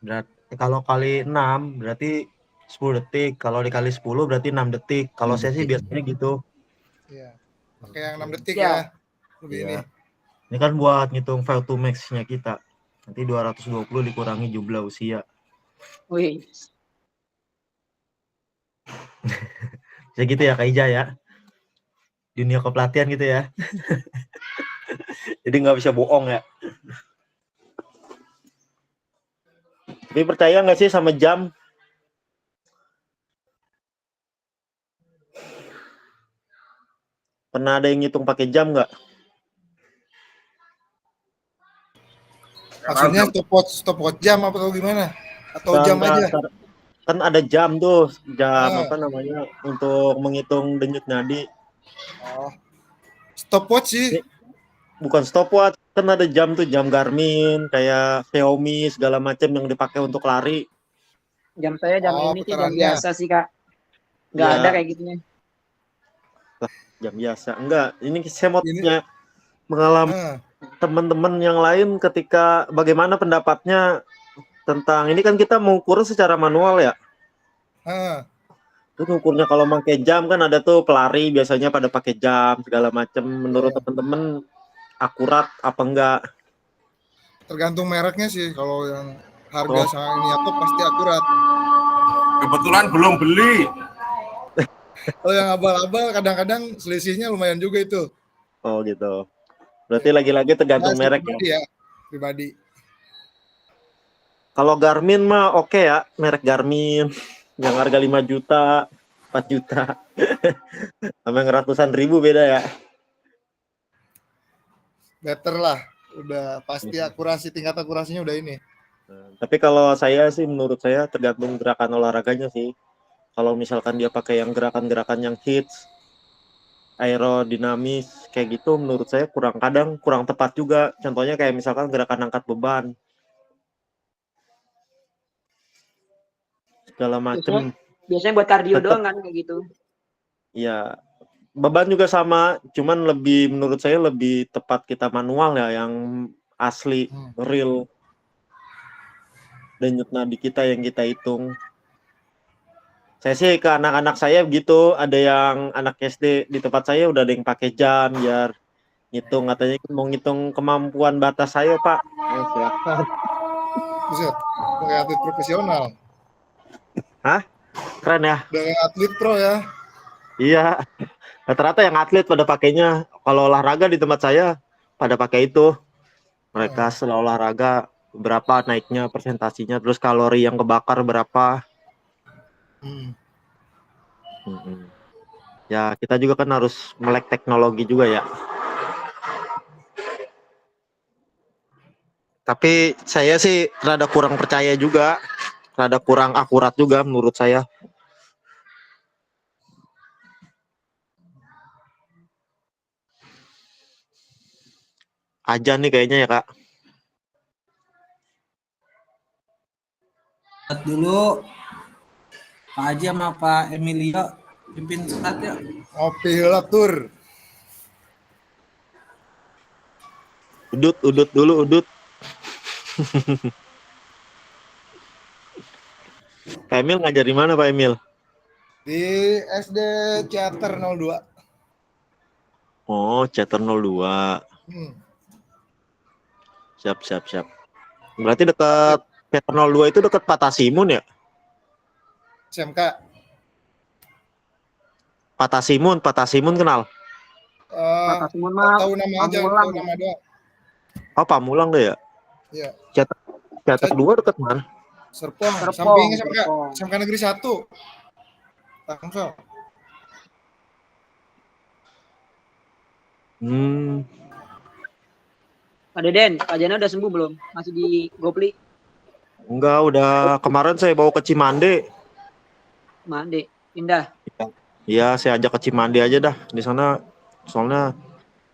berarti kalau kali 6 berarti 10 detik. Kalau dikali 10 berarti 6 detik. Kalau 6 saya sih detik. biasanya gitu. Iya. Pakai yang 6 detik Siap. ya. Lebih ini. Iya. Ini kan buat ngitung value to max-nya kita. Nanti 220 dikurangi jumlah usia. Wih, Bisa gitu ya Kak Ija ya. Dunia kepelatihan gitu ya. Jadi nggak bisa bohong ya. Tapi percaya nggak sih sama jam? Pernah ada yang ngitung pakai jam nggak? Maksudnya stopwatch jam atau gimana? Atau Kan, jam aja? kan ada jam tuh, jam Ah. apa namanya untuk menghitung denyut nadi. Oh. Stopwatch sih. Bukan stopwatch, kan ada jam tuh, jam Garmin, kayak Xiaomi segala macam yang dipakai untuk lari. jam saya jam Oh, ini sih jam putarannya. biasa sih Kak. Nggak Ya, ada kayak gitunya. jam biasa. Enggak, ini saya mau Ini. tanya pengalaman Ah. teman-teman yang lain ketika bagaimana pendapatnya tentang ini, kan kita mengukur secara manual ya. Ah. Terus ukurnya kalau pakai jam kan ada tuh pelari biasanya pada pakai jam segala macam. Menurut teman-teman akurat apa enggak? Tergantung mereknya sih. Kalau yang harga Oh. sama ini aku pasti akurat. Kebetulan belum beli. Kalau yang abal-abal kadang-kadang selisihnya lumayan juga itu. Oh gitu. Berarti lagi-lagi tergantung Nah, merek pribadi ya. ya. Pribadi. Kalau Garmin mah oke ya, merek Garmin yang harga 5 juta, 4 juta. Sama yang ratusan ribu beda ya. Better lah. Udah pasti akurasi, tingkat akurasinya udah ini. Tapi kalau saya sih, menurut saya tergantung gerakan olahraganya sih. Kalau misalkan dia pakai yang gerakan-gerakan yang hits, aerodinamis kayak gitu, menurut saya kadang kurang tepat juga. Contohnya kayak misalkan gerakan angkat beban segala macem. Biasanya buat kardio Tetep. doang kan kayak gitu. Ya, beban juga sama, cuman menurut saya lebih tepat kita manual ya, yang asli, real denyut nadi kita yang kita hitung. Saya sih ke anak-anak saya begitu, ada yang anak SD di tempat saya udah ada yang pakai jam biar ngitung, katanya mau ngitung kemampuan batas saya Pak. Silakan. Buset, kayak atlet profesional. Hah? Keren ya? Udah kayak atlet pro ya. Iya. Rata-rata yang atlet pada pakainya. Kalau olahraga di tempat saya pada pakai itu. Mereka setelah olahraga berapa naiknya persentasinya, terus kalori yang kebakar berapa. Ya kita juga kan harus melek teknologi juga ya. Tapi saya sih rada kurang percaya juga, rada kurang akurat juga menurut saya. Aja nih kayaknya ya Kak. Dulu Pak Haji sama Pak Emilio pimpin surat ya. Ngopi heula tur. Udut dulu, udut. Pak Emil ngajar di mana Pak Emil? Di SD Theater 02. Oh, Theater 02. Siap. Berarti dekat Theater 02 itu dekat Patasimun ya? SMK. Patasimun kenal? Patasimun mah tahu nama aja, tahu nama doang. Oh, Pamulang deh ya? Iya. Theater 2 dekat mana? Serpong, Serpong, samping SMK, Serpong. SMK Negeri 1. Tangsel. Pak Deden, Pak Jana udah sembuh belum? Masih di Gopli? Enggak, udah kemarin saya bawa ke Cimande. Mande, pindah. Iya, saya ajak ke Cimande aja dah. Di sana soalnya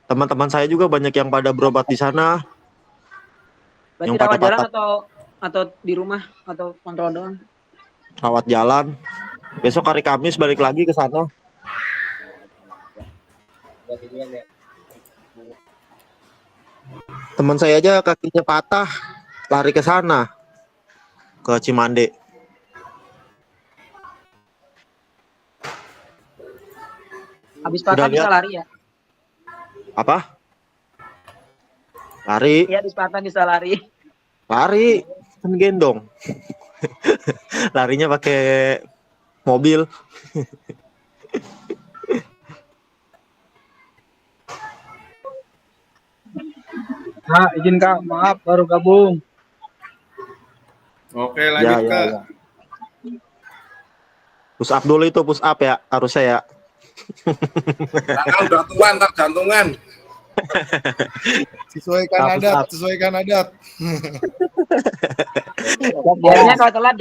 teman-teman saya juga banyak yang pada berobat di sana. Berarti Yang rawat jalan patah-patah. atau di rumah atau kontrol doang? Rawat jalan. Besok hari Kamis balik lagi ke sana. Teman saya aja kakinya patah, lari ke sana, ke Cimande. Habis Udah patah bisa lihat lari ya? apa? Lari, Iya, habis patah bisa lari. lari, kan gendong. Larinya pakai mobil. Kak, izin Kak, maaf baru gabung. Oke, Ya, lanjut ya, Kak. ya. Push up dulu itu, push up ya, harusnya ya. Kakak udah tua ntar jantungan. Sesuaikan Push adat, up. sesuaikan adat. Biasanya kalau telat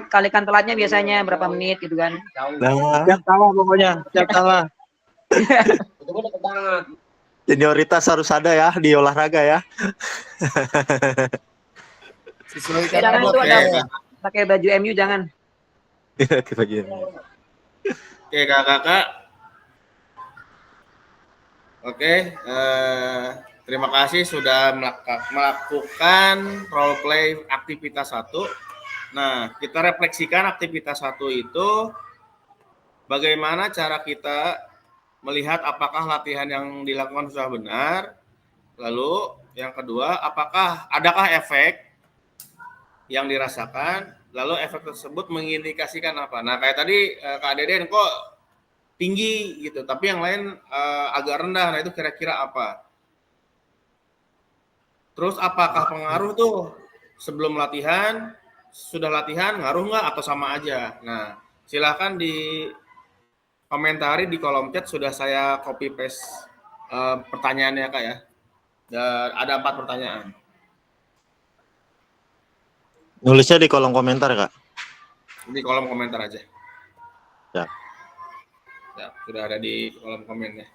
kalikan telatnya biasanya berapa menit gitu kan. Nah, Siap kalah pokoknya, siap kalah. senioritas harus ada ya di olahraga ya. Sesuaikan Jangan adat. tuh ada Oke, pakai baju MU jangan. Oke, Kakak. Oke, terima kasih sudah melakukan role play aktivitas 1. Nah, kita refleksikan aktivitas 1 itu bagaimana cara kita melihat apakah latihan yang dilakukan sudah benar. Lalu yang kedua, adakah efek yang dirasakan, lalu efek tersebut mengindikasikan apa. Nah, kayak tadi Kak Deden kok tinggi gitu, tapi yang lain agak rendah. Nah, itu kira-kira apa? Terus apakah pengaruh tuh sebelum latihan, sudah latihan, ngaruh nggak atau sama aja? Nah, silahkan di komentari di kolom chat, sudah saya copy paste pertanyaannya Kak ya. Dan ada 4 pertanyaan. Nulisnya di kolom komentar, Kak. Di kolom komentar aja. Ya. Ya, sudah ada di kolom komennya.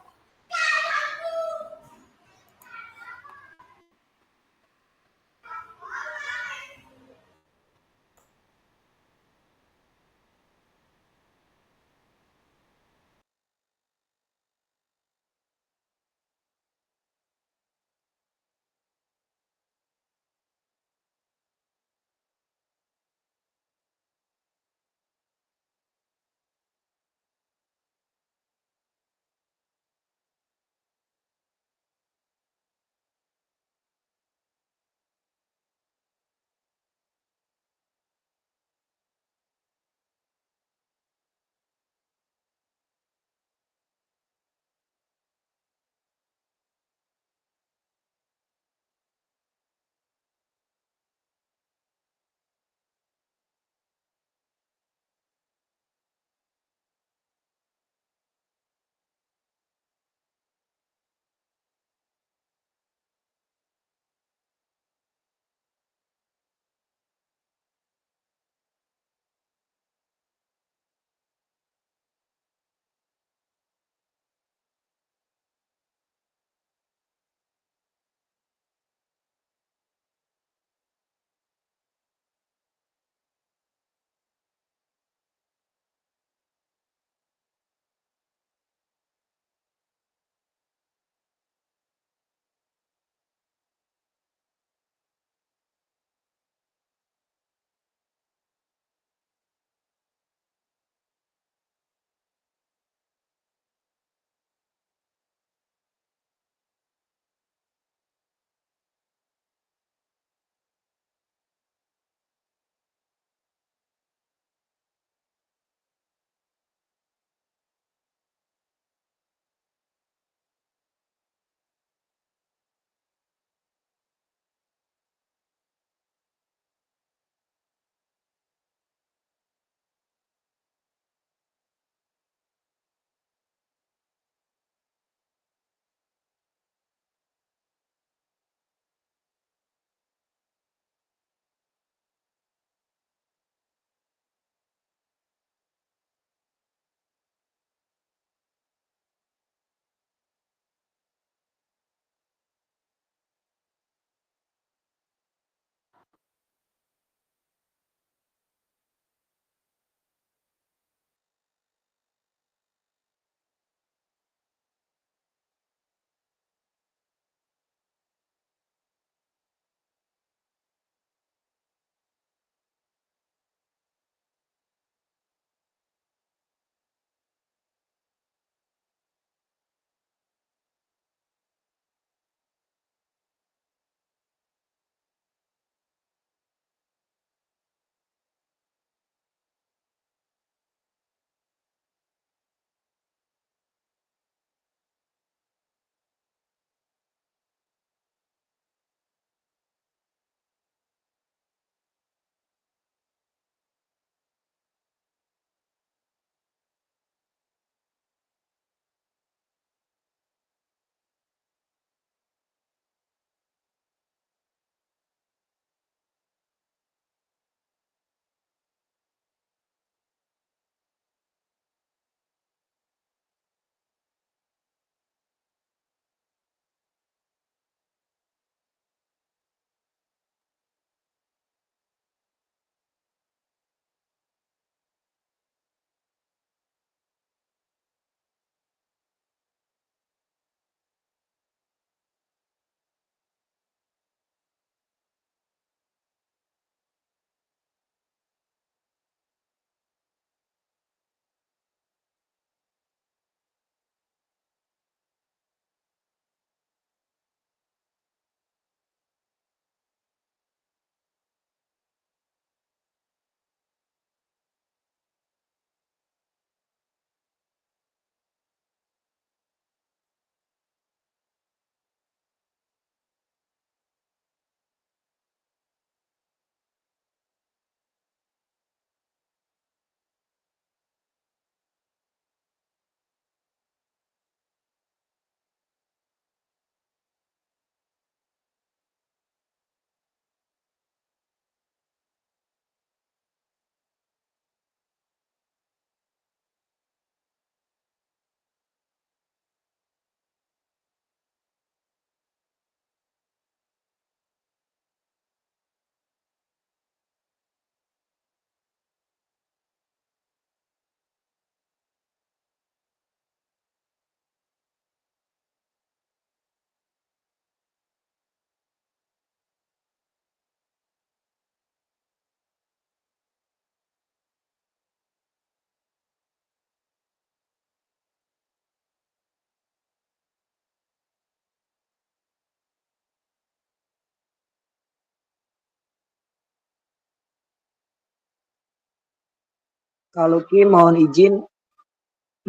Kalau Ki mohon izin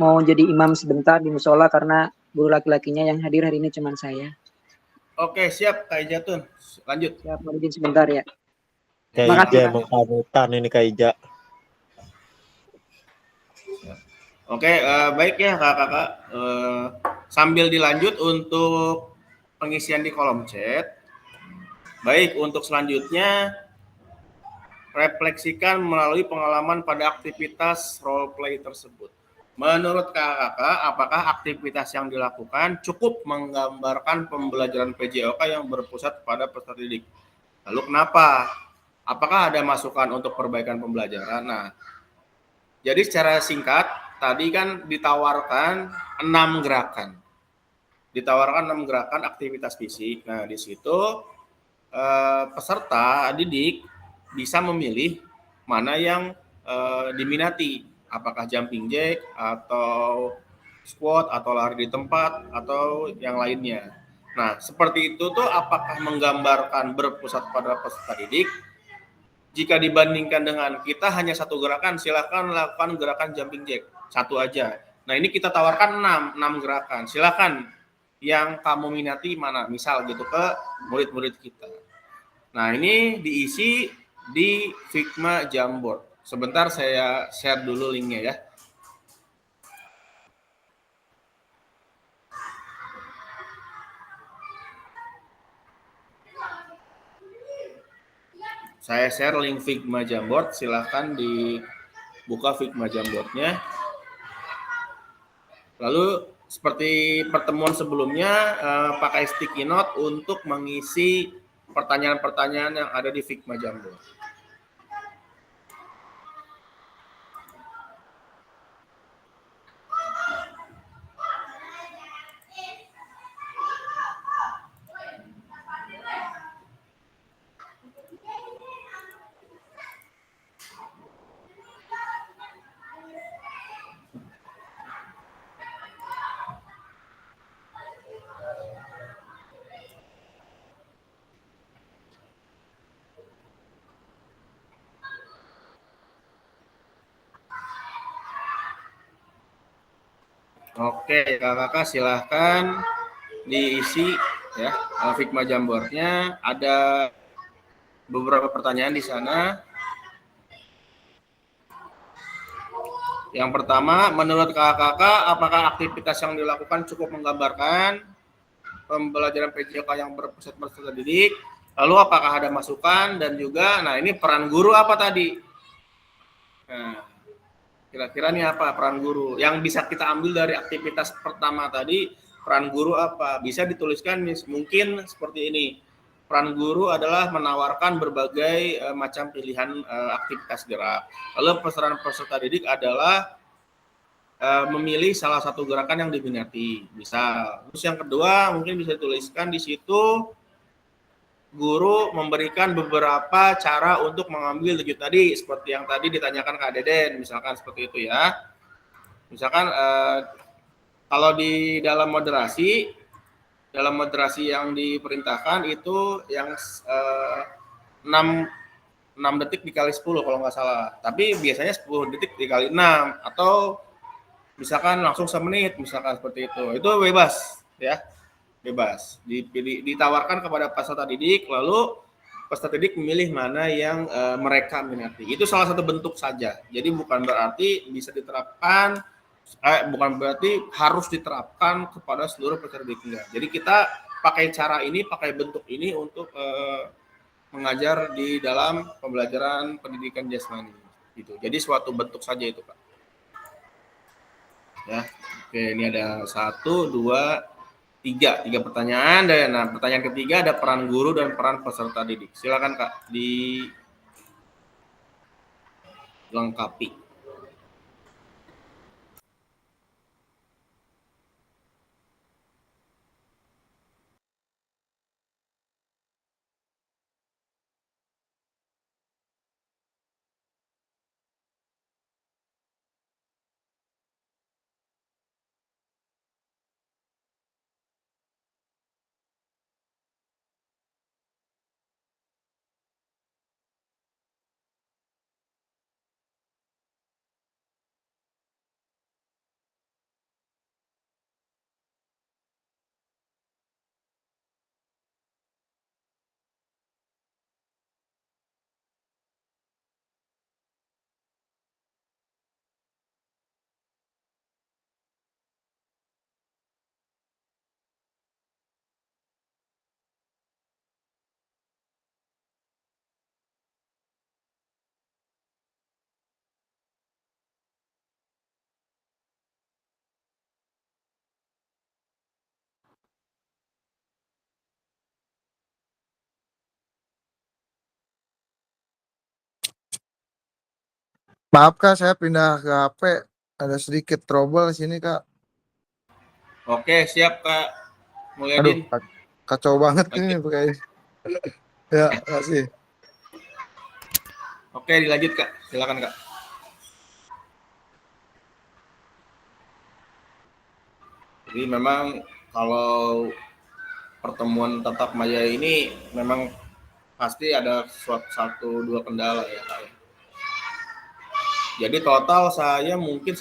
mau jadi imam sebentar di musola karena guru laki-lakinya yang hadir hari ini cuma saya. Oke, siap Kak Ijatun. Lanjut. Siap, mohon izin sebentar ya. Kak Makasih, Ija Pak. emang panutan ini Kak Ija. Oke, baik ya kakak-kakak. Sambil dilanjut untuk pengisian di kolom chat. Baik, untuk selanjutnya refleksikan melalui pengalaman pada aktivitas role play tersebut. Menurut kakak-kakak, apakah aktivitas yang dilakukan cukup menggambarkan pembelajaran PJOK yang berpusat pada peserta didik? Lalu kenapa? Apakah ada masukan untuk perbaikan pembelajaran? Nah, jadi secara singkat, tadi kan ditawarkan 6 gerakan. Ditawarkan 6 gerakan aktivitas fisik. Nah, di situ peserta didik bisa memilih mana yang diminati. Apakah jumping jack, atau squat, atau lari di tempat, atau yang lainnya. Nah, seperti itu tuh apakah menggambarkan berpusat pada peserta didik? Jika dibandingkan dengan kita hanya satu gerakan, silakan lakukan gerakan jumping jack, satu aja. Nah, ini kita tawarkan 6 gerakan. Silakan yang kamu minati mana, misal gitu ke murid-murid kita. Nah, ini diisi di Figma Jamboard. Sebentar saya share dulu linknya ya. Saya share link Figma Jamboard, silahkan dibuka Figma Jamboardnya. Lalu seperti pertemuan sebelumnya, pakai sticky note untuk mengisi pertanyaan-pertanyaan yang ada di Figma Jamboard. Oke, kakak-kakak silahkan diisi ya Figma Jamboardnya. Ada beberapa pertanyaan di sana. Yang pertama, menurut kakak-kakak, apakah aktivitas yang dilakukan cukup menggambarkan pembelajaran PJOK yang berpusat pada peserta didik? Lalu apakah ada masukan dan juga, nah ini peran guru apa tadi? Nah, kira-kira nih apa peran guru? Yang bisa kita ambil dari aktivitas pertama tadi, peran guru apa? Bisa dituliskan mungkin seperti ini. Peran guru adalah menawarkan berbagai macam pilihan aktivitas gerak. Lalu peran peserta didik adalah memilih salah satu gerakan yang diminati. Misal, terus yang kedua mungkin bisa dituliskan di situ guru memberikan beberapa cara untuk mengambil tujuan tadi, seperti yang tadi ditanyakan Kak Deden, misalkan seperti itu ya. Misalkan kalau di dalam moderasi yang diperintahkan itu yang 6 detik dikali 10 kalau nggak salah. Tapi biasanya 10 detik dikali 6 atau misalkan langsung semenit, misalkan seperti itu. Itu bebas ya. Bebas. Ditawarkan kepada peserta didik, lalu peserta didik memilih mana yang mereka minati. Itu salah satu bentuk saja. Jadi bukan berarti bisa diterapkan, bukan berarti harus diterapkan kepada seluruh peserta didik. Jadi kita pakai cara ini, pakai bentuk ini untuk mengajar di dalam pembelajaran pendidikan jasmani. Gitu. Jadi suatu bentuk saja itu, Pak. Ya, oke, ini ada 1, 2, 3 pertanyaan. Dan nah, pertanyaan ketiga ada peran guru dan peran peserta didik. Silakan Kak dilengkapi. Maaf Kak, saya pindah ke HP. Ada sedikit trouble sini Kak. Oke, siap Kak Aduh, Mulyadin. kacau banget Oke. ini pakai. Ya, makasih. Oke, dilanjut Kak. Silakan Kak. Jadi memang kalau pertemuan tatap maya ini memang pasti ada satu dua kendala ya Kak. Jadi total saya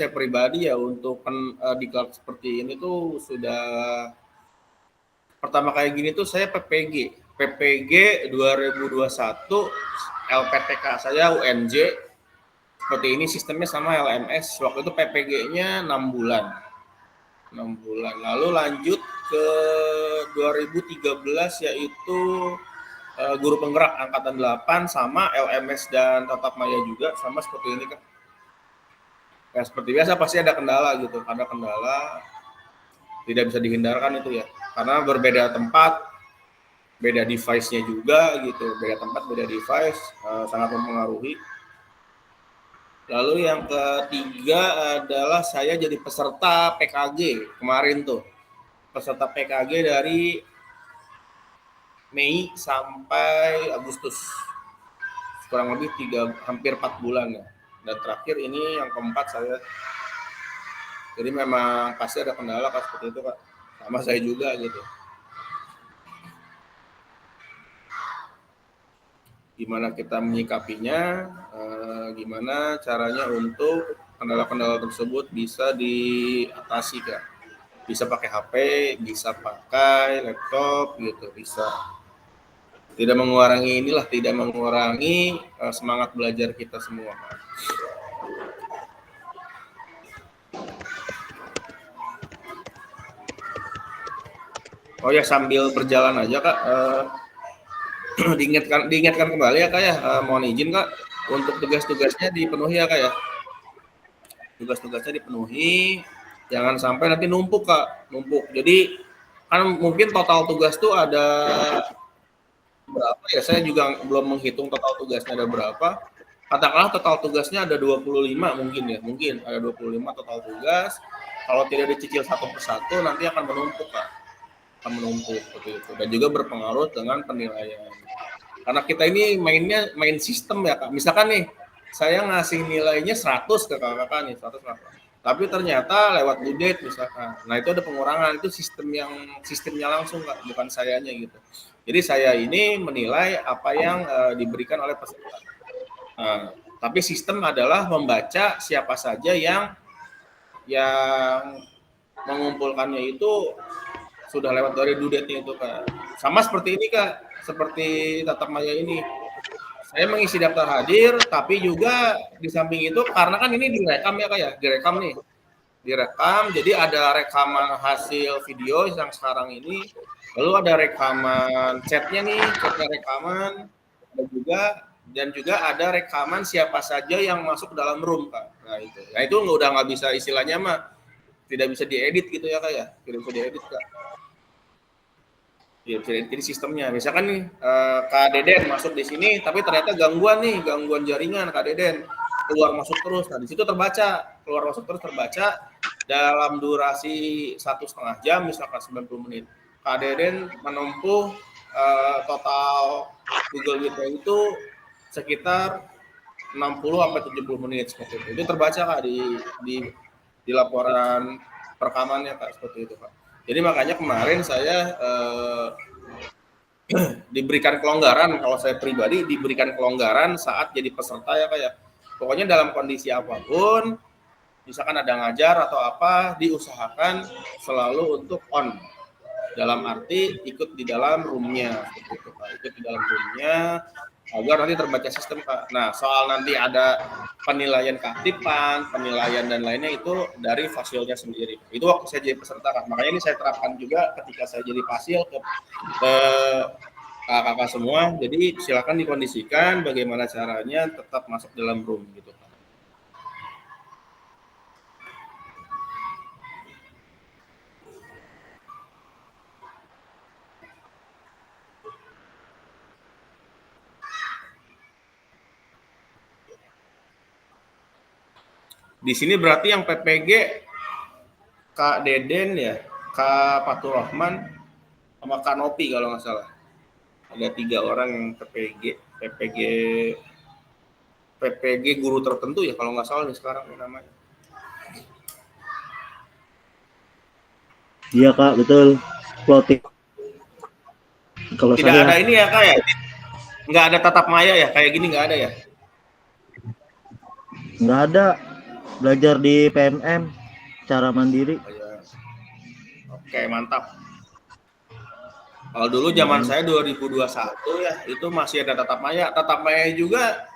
pribadi ya untuk di kelas seperti ini tuh sudah pertama kayak gini tuh saya PPG 2021 LPTK saya UNJ seperti ini sistemnya sama LMS waktu itu PPG-nya 6 bulan lalu lanjut ke 2013 yaitu guru penggerak angkatan 8 sama LMS dan tatap maya juga sama seperti ini kan ya seperti biasa pasti ada kendala gitu ada kendala tidak bisa dihindarkan itu ya karena berbeda tempat beda device-nya juga gitu beda tempat beda device sangat mempengaruhi. Lalu yang ketiga adalah saya jadi peserta PKG kemarin tuh peserta PKG dari Mei sampai Agustus kurang lebih hampir 4 bulan ya dan terakhir ini yang keempat saya jadi memang pasti ada kendala Kak seperti itu Kak sama saya juga gitu gimana kita menyikapinya gimana caranya untuk kendala-kendala tersebut bisa diatasi Kak bisa pakai HP bisa pakai laptop gitu bisa tidak mengurangi semangat belajar kita semua Kak. Oh ya sambil berjalan aja Kak diingatkan kembali ya Kak ya mohon izin Kak untuk tugas-tugasnya dipenuhi ya Kak ya tugas-tugasnya dipenuhi jangan sampai nanti numpuk Kak jadi kan mungkin total tugas tuh ada berapa ya saya juga belum menghitung total tugasnya ada berapa katakanlah total tugasnya ada 25 mungkin ada 25 total tugas kalau tidak dicicil satu persatu nanti akan menumpuk Kak seperti itu dan juga berpengaruh dengan penilaian karena kita ini main sistem ya Kak misalkan nih saya ngasih nilainya 100 ke kakak nih 100 tapi ternyata lewat due date misalkan nah itu ada pengurangan itu sistemnya langsung Kak bukan sayanya gitu jadi saya ini menilai apa yang diberikan oleh peserta tapi sistem adalah membaca siapa saja yang mengumpulkannya itu sudah lewat dari due date-nya itu Kak sama seperti ini Kak seperti tatap maya ini saya mengisi daftar hadir tapi juga di samping itu karena kan ini direkam ya Kak ya direkam jadi ada rekaman hasil video yang sekarang ini lalu ada rekaman chatnya rekaman dan juga ada rekaman siapa saja yang masuk dalam room Kak nah itu udah nggak bisa istilahnya mah tidak bisa diedit gitu ya Kak ya tidak bisa diedit Kak ya bisa jadi sistemnya misalkan nih Kak Deden masuk di sini tapi ternyata gangguan jaringan Kak Deden keluar masuk terus nah di situ keluar masuk terus terbaca dalam durasi 1,5 jam misalkan 90 menit Kak Deden menempuh total Google Meet itu sekitar 60 sampai 70 menit seperti itu terbaca Kak di laporan perekamannya Kak seperti itu Kak jadi makanya kemarin saya diberikan kelonggaran kalau saya pribadi diberikan kelonggaran saat jadi peserta ya Kak ya. Pokoknya dalam kondisi apapun misalkan ada ngajar atau apa diusahakan selalu untuk on. Dalam arti ikut di dalam room-nya gitu Kak. Ikut di dalam room-nya agar nanti terbaca sistem Kak. Nah, soal nanti ada penilaian keaktifan, penilaian dan lainnya itu dari fasilnya sendiri. Itu waktu saya jadi peserta Kak. Makanya ini saya terapkan juga ketika saya jadi fasil ke kakak-kakak semua. Jadi silakan dikondisikan bagaimana caranya tetap masuk dalam room gitu Kak. Di sini berarti yang PPG Kak Deden ya, Kak Fatur Rahman, sama Kak Nopi kalau nggak salah. Ada 3 orang yang PPG guru tertentu ya kalau nggak salah nih sekarang namanya. Iya Kak, betul. Floating. Kalau Tidak saya ada ini ya Kak ya? Nggak ada tatap maya ya? Kayak gini nggak ada ya? nggak ada, belajar di PMM cara mandiri. Oh, ya. Oke, mantap. Kalau dulu zaman saya 2021 ya, itu masih ada tatap maya. Tatap maya juga,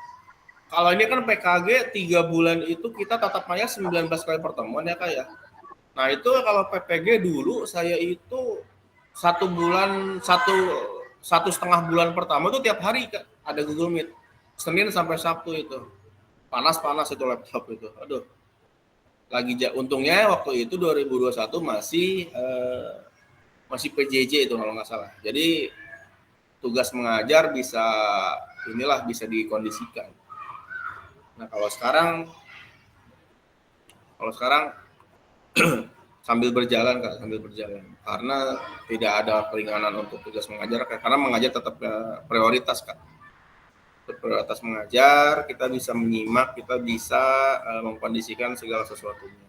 kalau ini kan PKG 3 bulan itu kita tatap maya 19 kali pertemuan ya Kak ya. Nah itu kalau PPG dulu saya itu 1,5 bulan pertama itu tiap hari Kak, ada Google Meet. Senin sampai Sabtu itu. Panas-panas itu laptop itu. Aduh. Untungnya waktu itu 2021 masih PJJ itu kalau nggak salah. Jadi tugas mengajar bisa dikondisikan. Nah kalau sekarang sambil berjalan karena tidak ada keringanan untuk tugas mengajar karena mengajar tetap prioritas Kak. Prioritas mengajar, kita bisa menyimak, kita bisa mengkondisikan segala sesuatunya.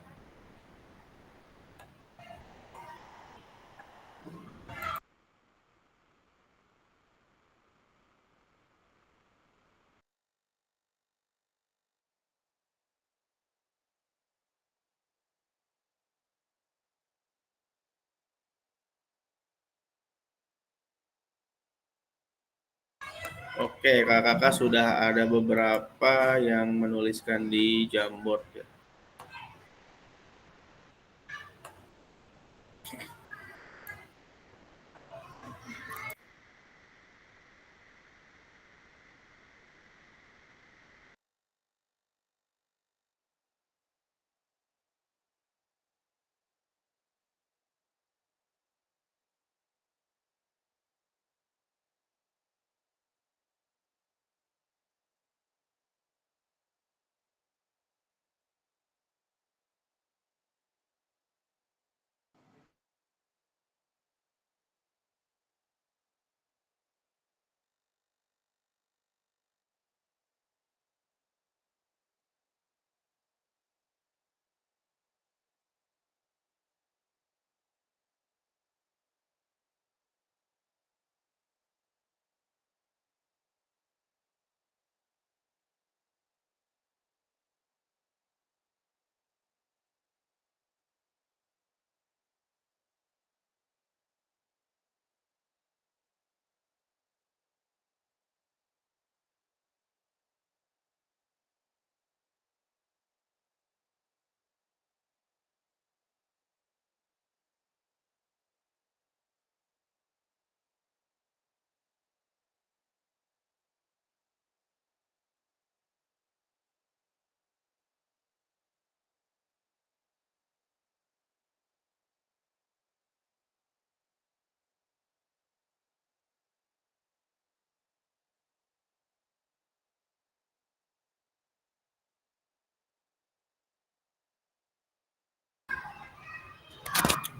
Oke, kakak sudah ada beberapa yang menuliskan di Jamboard ya.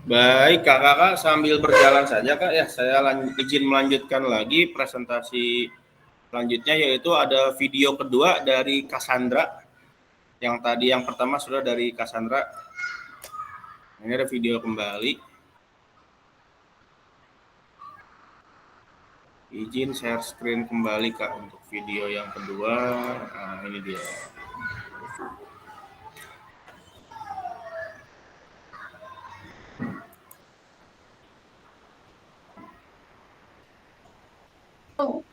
Baik, kakak sambil berjalan saja Kak ya, saya izin melanjutkan lagi presentasi selanjutnya, yaitu ada video kedua dari Cassandra. Yang tadi yang pertama sudah dari Cassandra. Ini ada video kembali. Izin share screen kembali Kak untuk video yang kedua. Nah, ini dia.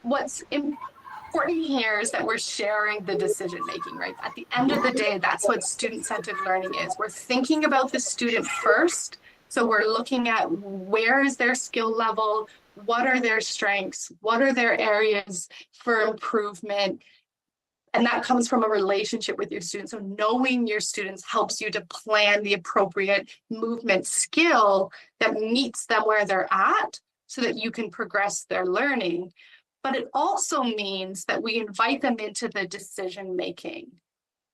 What's important here is that we're sharing the decision making, right? At the end of the day, that's what student-centered learning is. We're thinking about the student first. So we're looking at where is their skill level, what are their strengths, what are their areas for improvement. And that comes from a relationship with your students. So knowing your students helps you to plan the appropriate movement skill that meets them where they're at so that you can progress their learning. But it also means that we invite them into the decision making.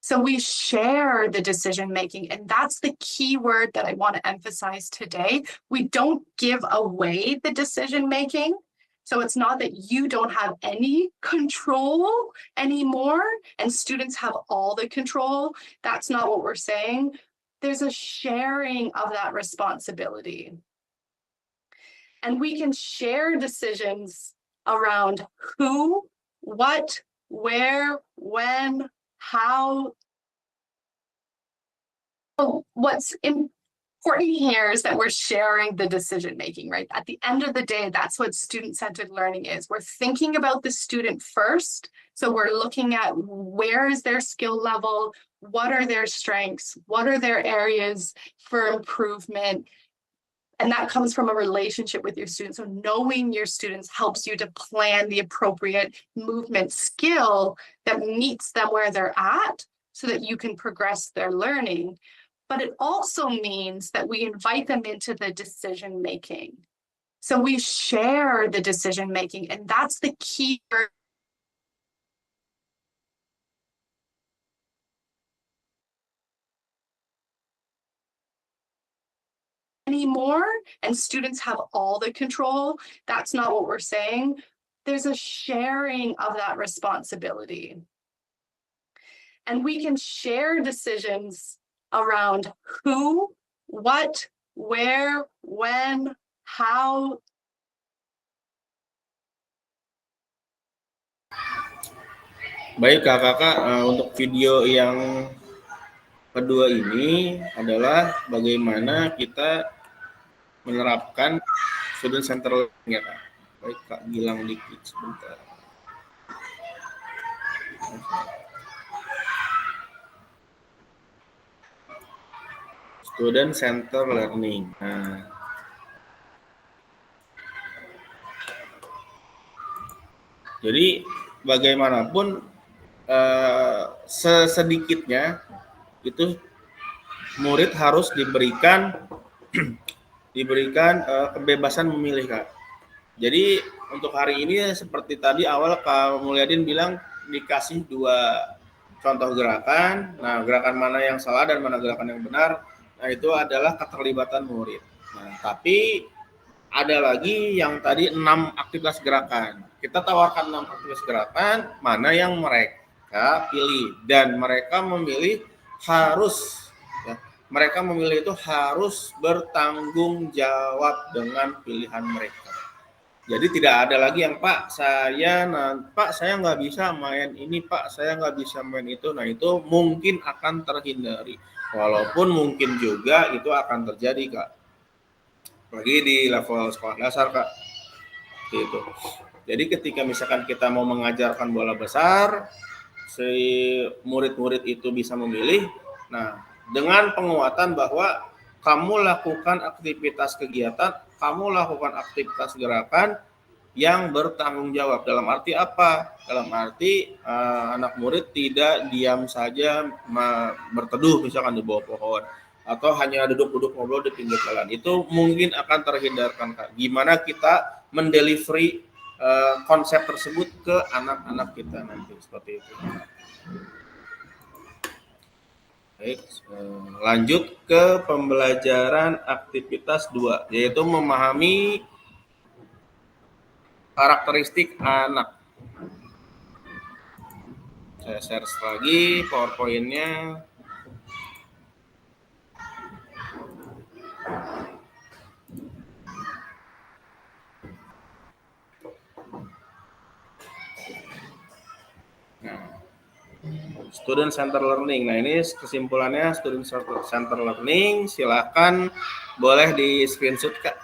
So we share the decision making, and that's the key word that I want to emphasize today. We don't give away the decision making. So it's not that you don't have any control anymore and students have all the control. That's not what we're saying. There's a sharing of that responsibility. And we can share decisions around who, what, where, when, how. What's important here is that we're sharing the decision making, right? At the end of the day, that's what student-centered learning is. We're thinking about the student first. So we're looking at where is their skill level, what are their strengths, what are their areas for improvement. And that comes from a relationship with your students. So knowing your students helps you to plan the appropriate movement skill that meets them where they're at so that you can progress their learning. But it also means that we invite them into the decision making. So we share the decision making, and that's the key anymore, and students have all the control. That's not what we're saying. There's a sharing of that responsibility. And we can share decisions around who, what, where, when, how. Baik kakak-kakak, untuk video yang kedua ini adalah bagaimana kita menerapkan student center learning ya kak. Baik Kak Gilang dikit sebentar. Student center learning. Nah, jadi bagaimanapun sesedikitnya itu murid harus diberikan kebebasan memilih kak. Jadi untuk hari ini seperti tadi awal Kak Mulyadin bilang dikasih 2 contoh gerakan. Nah, gerakan mana yang salah dan mana gerakan yang benar, nah itu adalah keterlibatan murid. Nah, tapi ada lagi yang tadi 6 aktivitas gerakan. Kita tawarkan 6 aktivitas gerakan, mana yang mereka pilih, dan mereka memilih harus mereka memilih itu harus bertanggung jawab dengan pilihan mereka. Jadi tidak ada lagi yang Pak saya nggak bisa main ini, Pak saya nggak bisa main itu. Nah itu mungkin akan terhindari, walaupun mungkin juga itu akan terjadi kak. Lagi di level sekolah dasar kak. Gitu. Jadi ketika misalkan kita mau mengajarkan bola besar, si murid-murid itu bisa memilih. Nah dengan penguatan bahwa kamu lakukan aktivitas kegiatan, kamu lakukan aktivitas gerakan yang bertanggung jawab. Dalam arti apa? Dalam arti anak murid tidak diam saja berteduh misalkan di bawah pohon, atau hanya duduk-duduk ngobrol di pinggir jalan. Itu mungkin akan terhindarkan Kak. Gimana kita mendelivery konsep tersebut ke anak-anak kita nanti, seperti itu. Baik, lanjut ke pembelajaran aktivitas 2, yaitu memahami karakteristik anak. Saya share lagi PowerPoint-nya. Student Center Learning. Nah ini kesimpulannya Student Center Learning. Silakan boleh di screenshot Kak.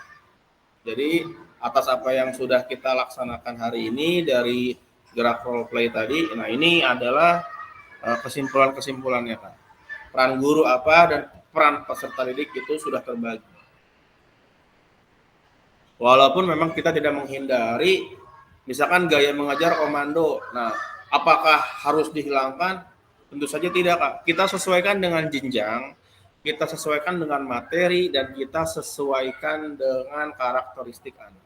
Jadi atas apa yang sudah kita laksanakan hari ini dari gerak role play tadi. Nah ini adalah kesimpulan-kesimpulannya Kak. Peran guru apa dan peran peserta didik itu sudah terbagi. Walaupun memang kita tidak menghindari misalkan gaya mengajar komando. Nah apakah harus dihilangkan? Tentu saja tidak Kak. Kita sesuaikan dengan jenjang, kita sesuaikan dengan materi, dan kita sesuaikan dengan karakteristik anak.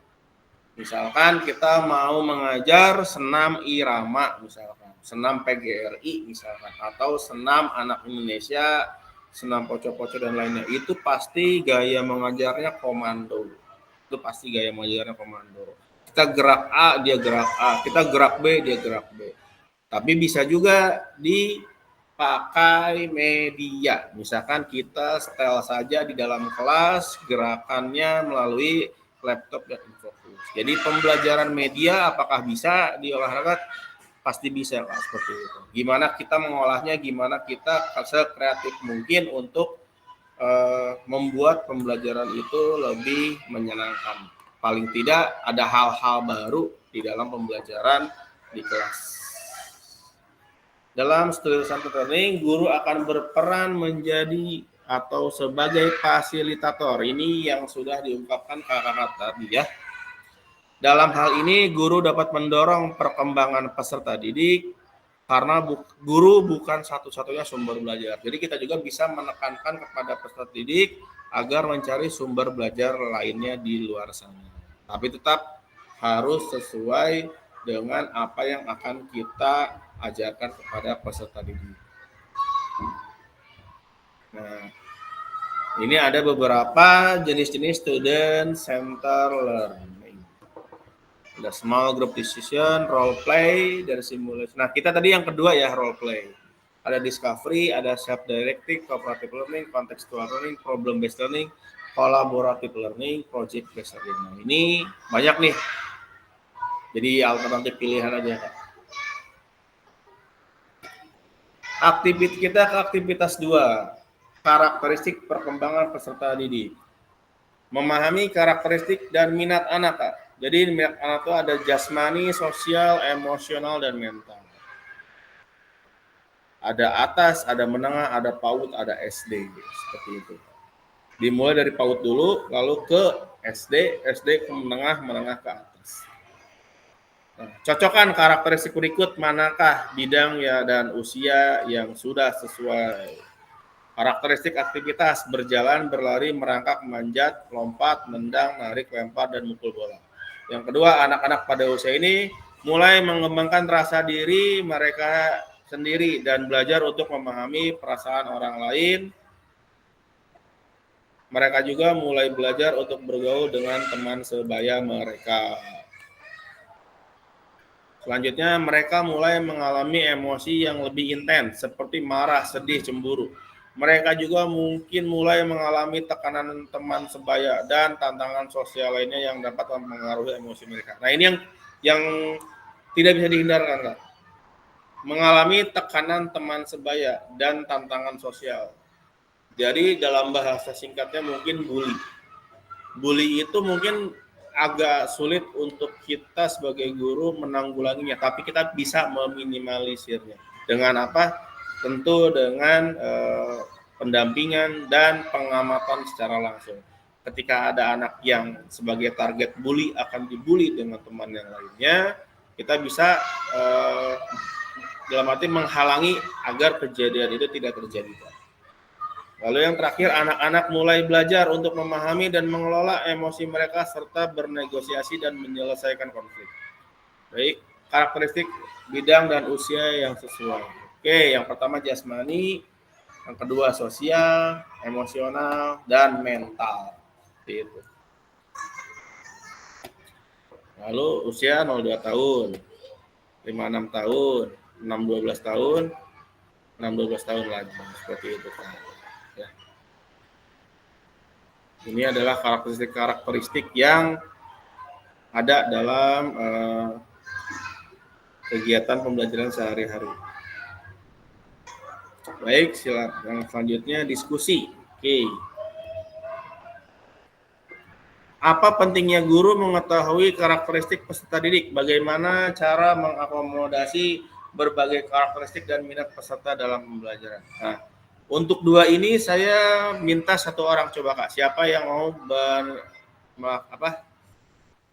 Misalkan kita mau mengajar senam irama misalkan. senam PGRI misalkan, atau senam anak Indonesia, senam poco-poco dan lainnya, itu pasti gaya mengajarnya komando. Itu pasti gaya mengajarnya komando. Kita gerak A, dia gerak A. Kita gerak B, dia gerak B. Tapi bisa juga dipakai media. Misalkan kita setel saja di dalam kelas, gerakannya melalui laptop dan infocus. Jadi pembelajaran media apakah bisa di olahraga? Pasti bisa Pak, seperti itu. Gimana kita mengolahnya, gimana kita sekreatif mungkin untuk membuat pembelajaran itu lebih menyenangkan. Paling tidak ada hal-hal baru di dalam pembelajaran di kelas. Dalam student-centered learning, guru akan berperan menjadi atau sebagai fasilitator. Ini yang sudah diungkapkan kakak tadi ya. Dalam hal ini, guru dapat mendorong perkembangan peserta didik karena guru bukan satu-satunya sumber belajar. Jadi kita juga bisa menekankan kepada peserta didik agar mencari sumber belajar lainnya di luar sana. Tapi tetap harus sesuai dengan apa yang akan kita ajarkan kepada peserta didik. Nah, ini ada beberapa jenis-jenis student center learning. Ada small group decision, role play, dan simulasi. Nah, kita tadi yang kedua ya, role play. Ada discovery, ada self-directed, cooperative learning, contextual learning, problem-based learning, collaborative learning, project-based learning. Nah, ini banyak nih. Jadi alternatif pilihan aja, Kak. Kita ke aktivitas 2. Karakteristik perkembangan peserta didik. Memahami karakteristik dan minat anak, Kak. Jadi minat anak itu ada jasmani, sosial, emosional, dan mental. Ada atas, ada menengah, ada PAUD, ada SD. Seperti itu. Dimulai dari PAUD dulu, lalu ke SD, SD ke menengah, menengah ke atas. Nah, cocokkan karakteristik berikut manakah bidang ya dan usia yang sudah sesuai. Karakteristik aktivitas berjalan, berlari, merangkak, manjat, lompat, mendang, narik, lempar, dan mukul bola. Yang kedua, anak-anak pada usia ini mulai mengembangkan rasa diri mereka sendiri dan belajar untuk memahami perasaan orang lain. Mereka juga mulai belajar untuk bergaul dengan teman sebaya mereka. Selanjutnya, mereka mulai mengalami emosi yang lebih intens, seperti marah, sedih, cemburu. Mereka juga mungkin mulai mengalami tekanan teman sebaya dan tantangan sosial lainnya yang dapat mempengaruhi emosi mereka. Nah, ini yang tidak bisa dihindarkan, Kak. Mengalami tekanan teman sebaya dan tantangan sosial. Jadi dalam bahasa singkatnya mungkin bully. Bully itu mungkin agak sulit untuk kita sebagai guru menanggulanginya, tapi kita bisa meminimalisirnya. Dengan apa? Tentu dengan pendampingan dan pengamatan secara langsung. Ketika ada anak yang sebagai target bully akan dibully dengan teman yang lainnya, kita bisa dalam arti menghalangi agar kejadian itu tidak terjadi. Lalu yang terakhir, anak-anak mulai belajar untuk memahami dan mengelola emosi mereka serta bernegosiasi dan menyelesaikan konflik. Baik, karakteristik bidang dan usia yang sesuai. Oke, yang pertama jasmani, yang kedua sosial, emosional, dan mental. Itu. Lalu usia 02 tahun, 56 tahun, 6-12 tahun, 6-12 tahun lagi. Seperti itu, Pak. Ya. Ini adalah karakteristik yang ada dalam kegiatan pembelajaran sehari-hari. Baik, silakan. Yang selanjutnya diskusi. Oke. Apa pentingnya guru mengetahui karakteristik peserta didik? Bagaimana cara mengakomodasi berbagai karakteristik dan minat peserta dalam pembelajaran? Nah, untuk 2 ini saya minta 1 orang coba, Kak. Siapa yang mau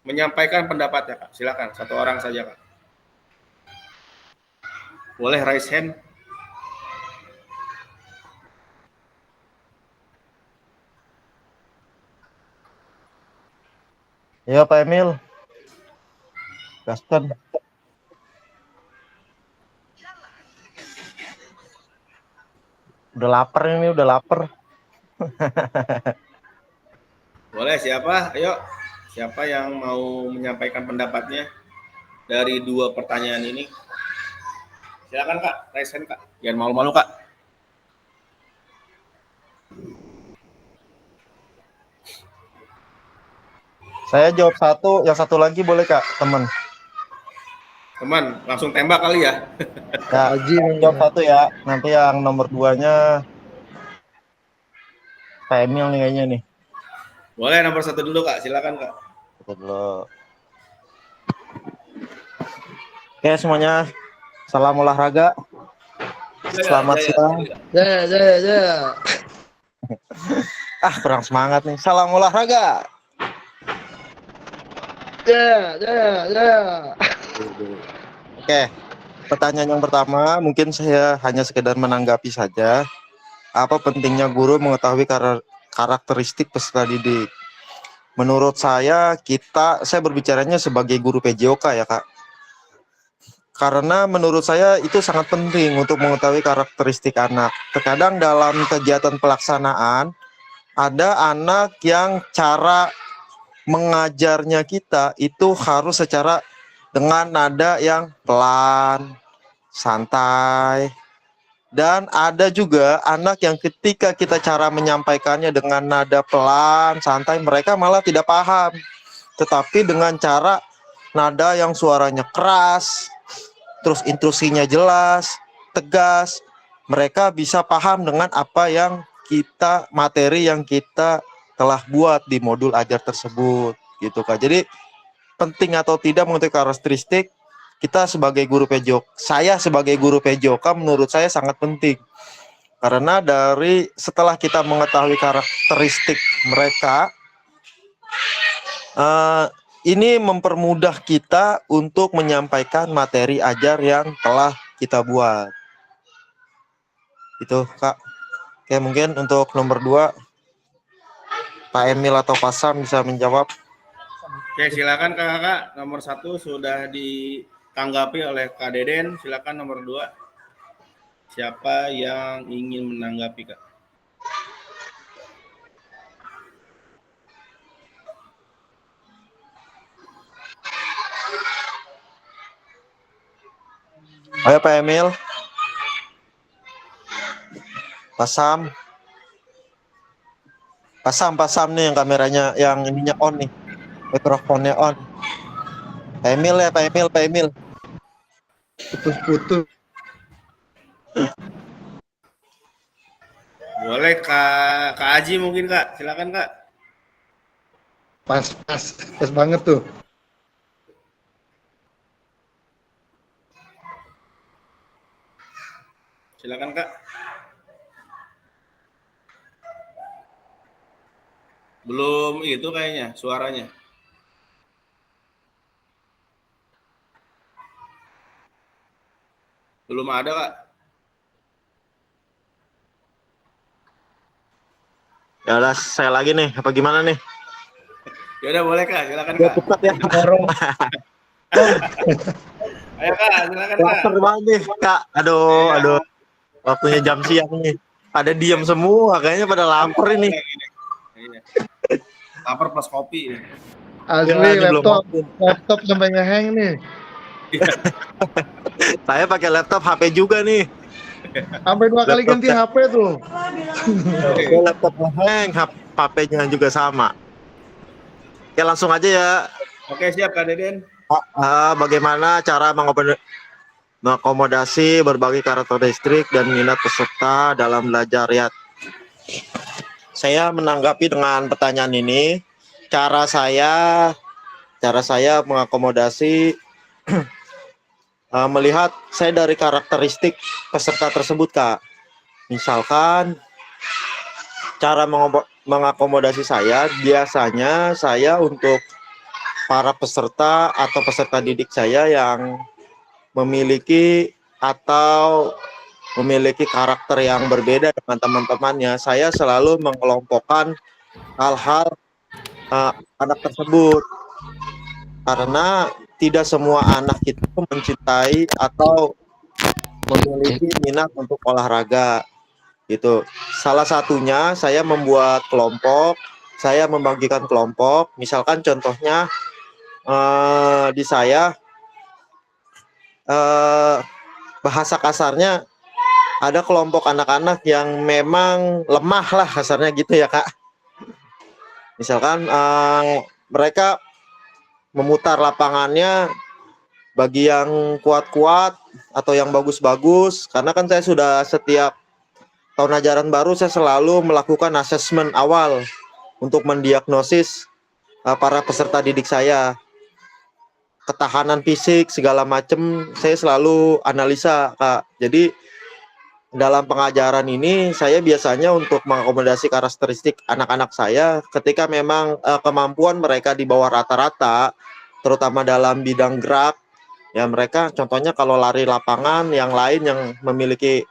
menyampaikan pendapatnya, Kak? Silakan, 1 orang saja, Kak. Boleh raise hand. Ya, Pak Emil. Gaston. Udah lapar ini, udah lapar. Boleh, siapa? Ayo, siapa yang mau menyampaikan pendapatnya dari 2 pertanyaan ini? Silakan Kak, raise hand Kak. Jangan malu-malu Kak. Saya jawab satu, yang satu lagi boleh Kak, teman. Teman, langsung tembak kali ya. Ya, jawab satu ya. Nanti yang nomor 2-nya Pak Emil nih kayaknya nih. Boleh nomor 1 dulu Kak, silakan Kak. Kita dulu. Oke semuanya, salam olahraga. Selamat siang. Kurang semangat nih. Salam olahraga. Oke, pertanyaan yang pertama, mungkin saya hanya sekedar menanggapi saja. Apa pentingnya guru mengetahui karakteristik peserta didik? Menurut saya, saya berbicaranya sebagai guru PJOK ya Kak. Karena menurut saya itu sangat penting untuk mengetahui karakteristik anak. Terkadang dalam kegiatan pelaksanaan, ada anak yang cara mengajarnya kita itu harus secara dengan nada yang pelan, santai. Dan ada juga anak yang ketika kita cara menyampaikannya dengan nada pelan, santai, mereka malah tidak paham. Tetapi dengan cara nada yang suaranya keras, terus instruksinya jelas, tegas, mereka bisa paham dengan apa yang materi yang kita telah buat di modul ajar tersebut, gitu Kak. Jadi penting atau tidak mengetahui karakteristik, kita sebagai guru PJOK, saya sebagai guru PJOK menurut saya sangat penting. Karena setelah kita mengetahui karakteristik mereka, ini mempermudah kita untuk menyampaikan materi ajar yang telah kita buat. Itu Kak. Oke, mungkin untuk nomor 2 Pak Emil atau Pak Sam bisa menjawab. Oke, silakan Kakak. Nomor 1 sudah ditanggapi oleh Kak Deden. Silakan nomor 2. Siapa yang ingin menanggapi Kak? Ayo Pak Emil. Pasam nih yang kameranya, yang ininya on nih. Mikrofonnya on. Pak Emil ya, Pak Emil. Putus-putus. Boleh Kak Aji mungkin Kak. Silakan Kak. Pas banget tuh. Silakan Kak. Belum itu kayaknya suaranya. Belum ada Kak. Ya udah, saya lagi nih. Apa gimana nih? Ya udah boleh Kak, silakan Ya, Kak. cepat ya. Ayo Kak, silakan Kak. Lapar banget nih, Kak. Aduh. Waktunya jam siang nih. Pada diam semua, kayaknya pada lapar ini. Iya. Lapar plus kopi. Asli Ya, laptop sampai ngehang nih. Saya pakai laptop HP juga nih. Sampai 2 kali ganti HP tuh. Laptop ngehang, HP-nya juga sama. Oke, langsung aja ya. Oke, siap Kak Deden. Bagaimana cara mengakomodasi berbagai karakteristik dan minat peserta dalam belajar ya? Saya menanggapi dengan pertanyaan ini, cara saya mengakomodasi melihat saya dari karakteristik peserta tersebut Kak. Misalkan cara mengakomodasi saya, biasanya saya untuk para peserta atau peserta didik saya yang memiliki karakter yang berbeda dengan teman-temannya, saya selalu mengelompokkan hal-hal anak tersebut, karena tidak semua anak itu mencintai atau memiliki minat untuk olahraga. Gitu. Salah satunya saya membuat kelompok, saya membagikan kelompok. Misalkan contohnya di saya bahasa kasarnya ada kelompok anak-anak yang memang lemah lah kasarnya gitu ya Kak. Misalkan mereka memutar lapangannya bagi yang kuat-kuat atau yang bagus-bagus, karena kan saya sudah setiap tahun ajaran baru saya selalu melakukan asesmen awal untuk mendiagnosis para peserta didik saya. Ketahanan fisik segala macam saya selalu analisa Kak. Jadi dalam pengajaran ini saya biasanya untuk mengakomodasi karakteristik anak-anak saya ketika memang kemampuan mereka di bawah rata-rata, terutama dalam bidang gerak. Ya mereka contohnya kalau lari lapangan, yang lain yang memiliki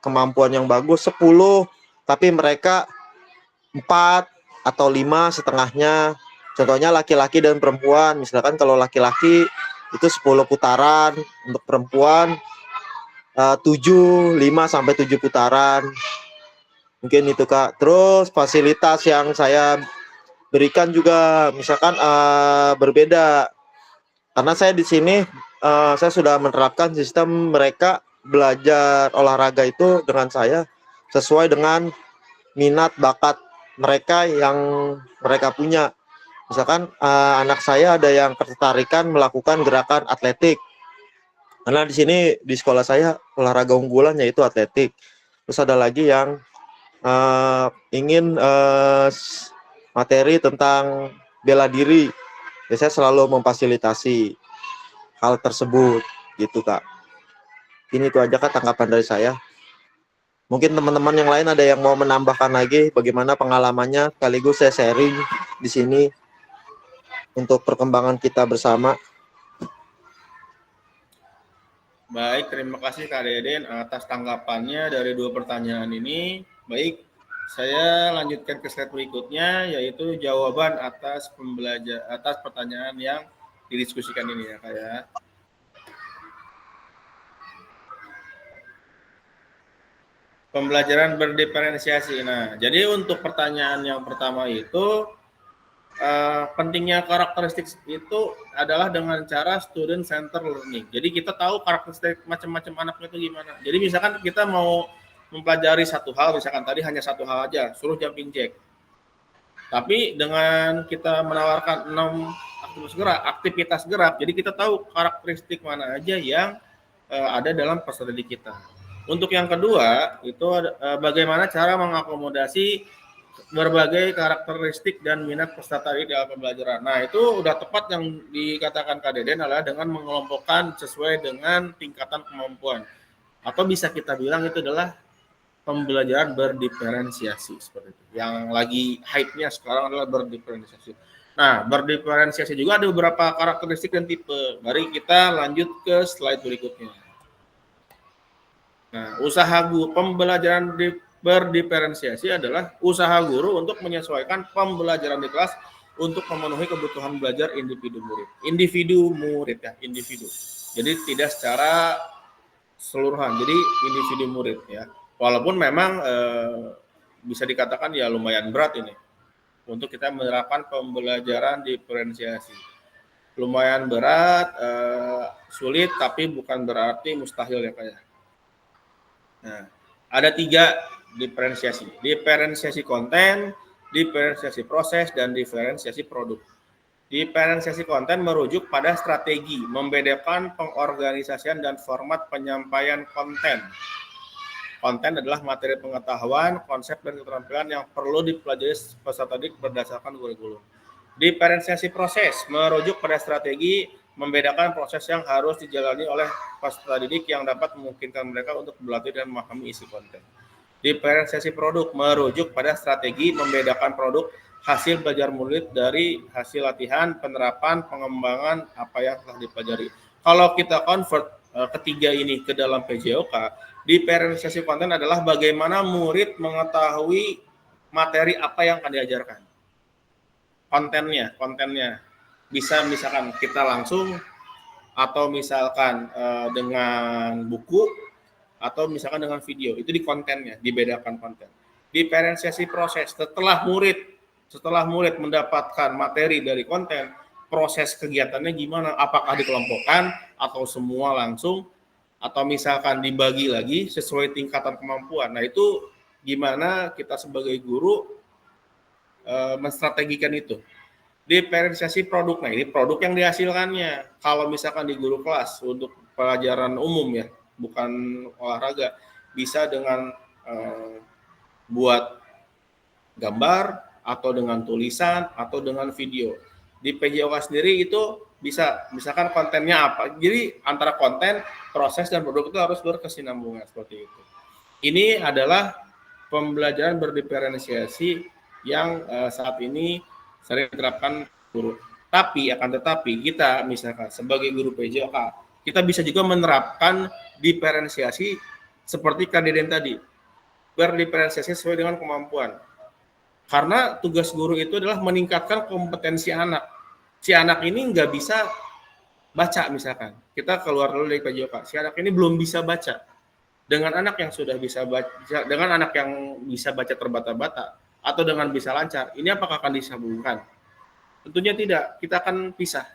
kemampuan yang bagus 10, tapi mereka 4 atau 5 setengahnya. Contohnya laki-laki dan perempuan. Misalkan kalau laki-laki itu 10 putaran, untuk perempuan 7, 5 sampai 7 putaran. Mungkin itu Kak. Terus fasilitas yang saya berikan juga misalkan berbeda. Karena saya di sini saya sudah menerapkan sistem mereka belajar olahraga itu dengan saya sesuai dengan minat bakat mereka yang mereka punya. Misalkan anak saya ada yang ketertarikan melakukan gerakan atletik. Karena di sini di sekolah saya olahraga unggulan yaitu atletik. Terus ada lagi yang ingin materi tentang bela diri. Ya, saya selalu memfasilitasi hal tersebut gitu Kak. Ini itu aja Kak tanggapan dari saya. Mungkin teman-teman yang lain ada yang mau menambahkan lagi bagaimana pengalamannya, sekaligus saya sharing di sini untuk perkembangan kita bersama. Baik, terima kasih Kak Deden atas tanggapannya dari 2 pertanyaan ini. Baik, saya lanjutkan ke slide berikutnya, yaitu jawaban atas pertanyaan yang didiskusikan ini ya Kak ya. Pembelajaran berdiferensiasi. Nah, jadi untuk pertanyaan yang pertama itu pentingnya karakteristik itu adalah dengan cara student center learning. Jadi kita tahu karakteristik macam-macam anaknya itu gimana. Jadi misalkan kita mau mempelajari satu hal, misalkan tadi hanya satu hal aja, suruh jumping jack. Tapi dengan kita menawarkan 6 aktivitas gerak, jadi kita tahu karakteristik mana aja yang ada dalam peserta didik kita. Untuk yang kedua, itu bagaimana cara mengakomodasi berbagai karakteristik dan minat peserta didik dalam pembelajaran. Nah, itu udah tepat yang dikatakan Kak Deden adalah dengan mengelompokkan sesuai dengan tingkatan kemampuan. Atau bisa kita bilang itu adalah pembelajaran berdiferensiasi seperti itu. Yang lagi hype-nya sekarang adalah berdiferensiasi. Nah, berdiferensiasi juga ada beberapa karakteristik dan tipe. Mari kita lanjut ke slide berikutnya. Nah, usaha pembelajaran berdiferensiasi adalah usaha guru untuk menyesuaikan pembelajaran di kelas untuk memenuhi kebutuhan belajar individu murid ya, individu. Jadi tidak secara keseluruhan, jadi individu murid ya. Walaupun memang bisa dikatakan ya lumayan berat ini untuk kita menerapkan pembelajaran diferensiasi. Lumayan berat, sulit, tapi bukan berarti mustahil ya kayak. Nah, ada 3 diferensiasi. Diferensiasi konten, diferensiasi proses, dan diferensiasi produk. Diferensiasi konten merujuk pada strategi, membedakan pengorganisasian dan format penyampaian konten. Konten adalah materi pengetahuan, konsep, dan keterampilan yang perlu dipelajari peserta didik berdasarkan kurikulum. Diferensiasi proses merujuk pada strategi, membedakan proses yang harus dijalani oleh peserta didik yang dapat memungkinkan mereka untuk berlatih dan memahami isi konten. Diferensiasi produk merujuk pada strategi, membedakan produk hasil belajar murid dari hasil latihan, penerapan, pengembangan apa yang telah dipelajari. Kalau kita convert ketiga ini ke dalam PJOK, diferensiasi konten adalah bagaimana murid mengetahui materi apa yang akan diajarkan. Kontennya. Bisa misalkan kita langsung atau misalkan dengan buku atau misalkan dengan video. Itu di kontennya, dibedakan konten. Diferensiasi proses setelah murid mendapatkan materi dari konten, proses kegiatannya gimana? Apakah dikelompokkan atau semua langsung, atau misalkan dibagi lagi sesuai tingkatan kemampuan. Nah, itu gimana kita sebagai guru menstrategikan itu. Diferensiasi produk. Nah, ini produk yang dihasilkannya. Kalau misalkan di guru kelas untuk pelajaran umum ya, bukan olahraga, bisa dengan buat gambar atau dengan tulisan atau dengan video. Di PJOK sendiri itu bisa, misalkan kontennya apa. Jadi antara konten, proses dan produk itu harus berkesinambungan seperti itu. Ini adalah pembelajaran berdiferensiasi yang saat ini sering diterapkan guru. Tapi akan tetapi kita misalkan sebagai guru PJOK, kita bisa juga menerapkan diferensiasi seperti Kak Deden tadi. Berdiferensiasi sesuai dengan kemampuan. Karena tugas guru itu adalah meningkatkan kompetensi anak. Si anak ini nggak bisa baca misalkan. Kita keluar dulu dari PJOK. Si anak ini belum bisa baca. Dengan anak yang sudah bisa baca, dengan anak yang bisa baca terbata-bata, atau dengan bisa lancar, ini apakah akan disambungkan? Tentunya tidak. Kita akan pisah.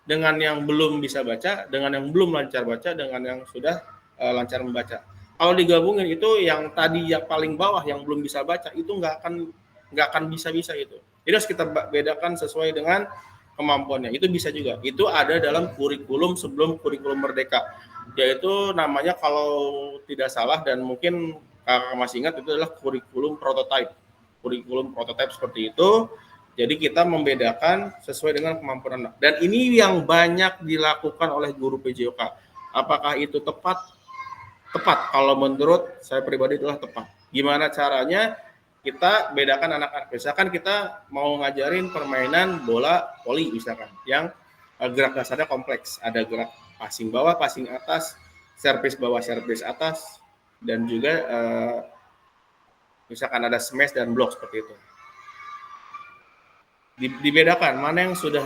Dengan yang belum bisa baca, dengan yang belum lancar baca, dengan yang sudah lancar membaca. Kalau digabungin itu yang tadi yang paling bawah yang belum bisa baca itu nggak akan bisa itu. Jadi harus kita bedakan sesuai dengan kemampuannya. Itu bisa juga. Itu ada dalam kurikulum sebelum kurikulum Merdeka. Yaitu namanya kalau tidak salah dan mungkin kakak masih ingat itu adalah kurikulum prototype. Kurikulum prototype seperti itu. Jadi kita membedakan sesuai dengan kemampuan anak. Dan ini yang banyak dilakukan oleh guru PJOK. Apakah itu tepat? Tepat. Kalau menurut saya pribadi adalah tepat. Gimana caranya? Kita bedakan anak-anak. Misalkan kita mau ngajarin permainan bola voli misalkan, yang gerak dasarnya kompleks. Ada gerak passing bawah, passing atas, servis bawah, servis atas, dan juga misalkan ada smash dan block seperti itu. Dibedakan mana yang sudah,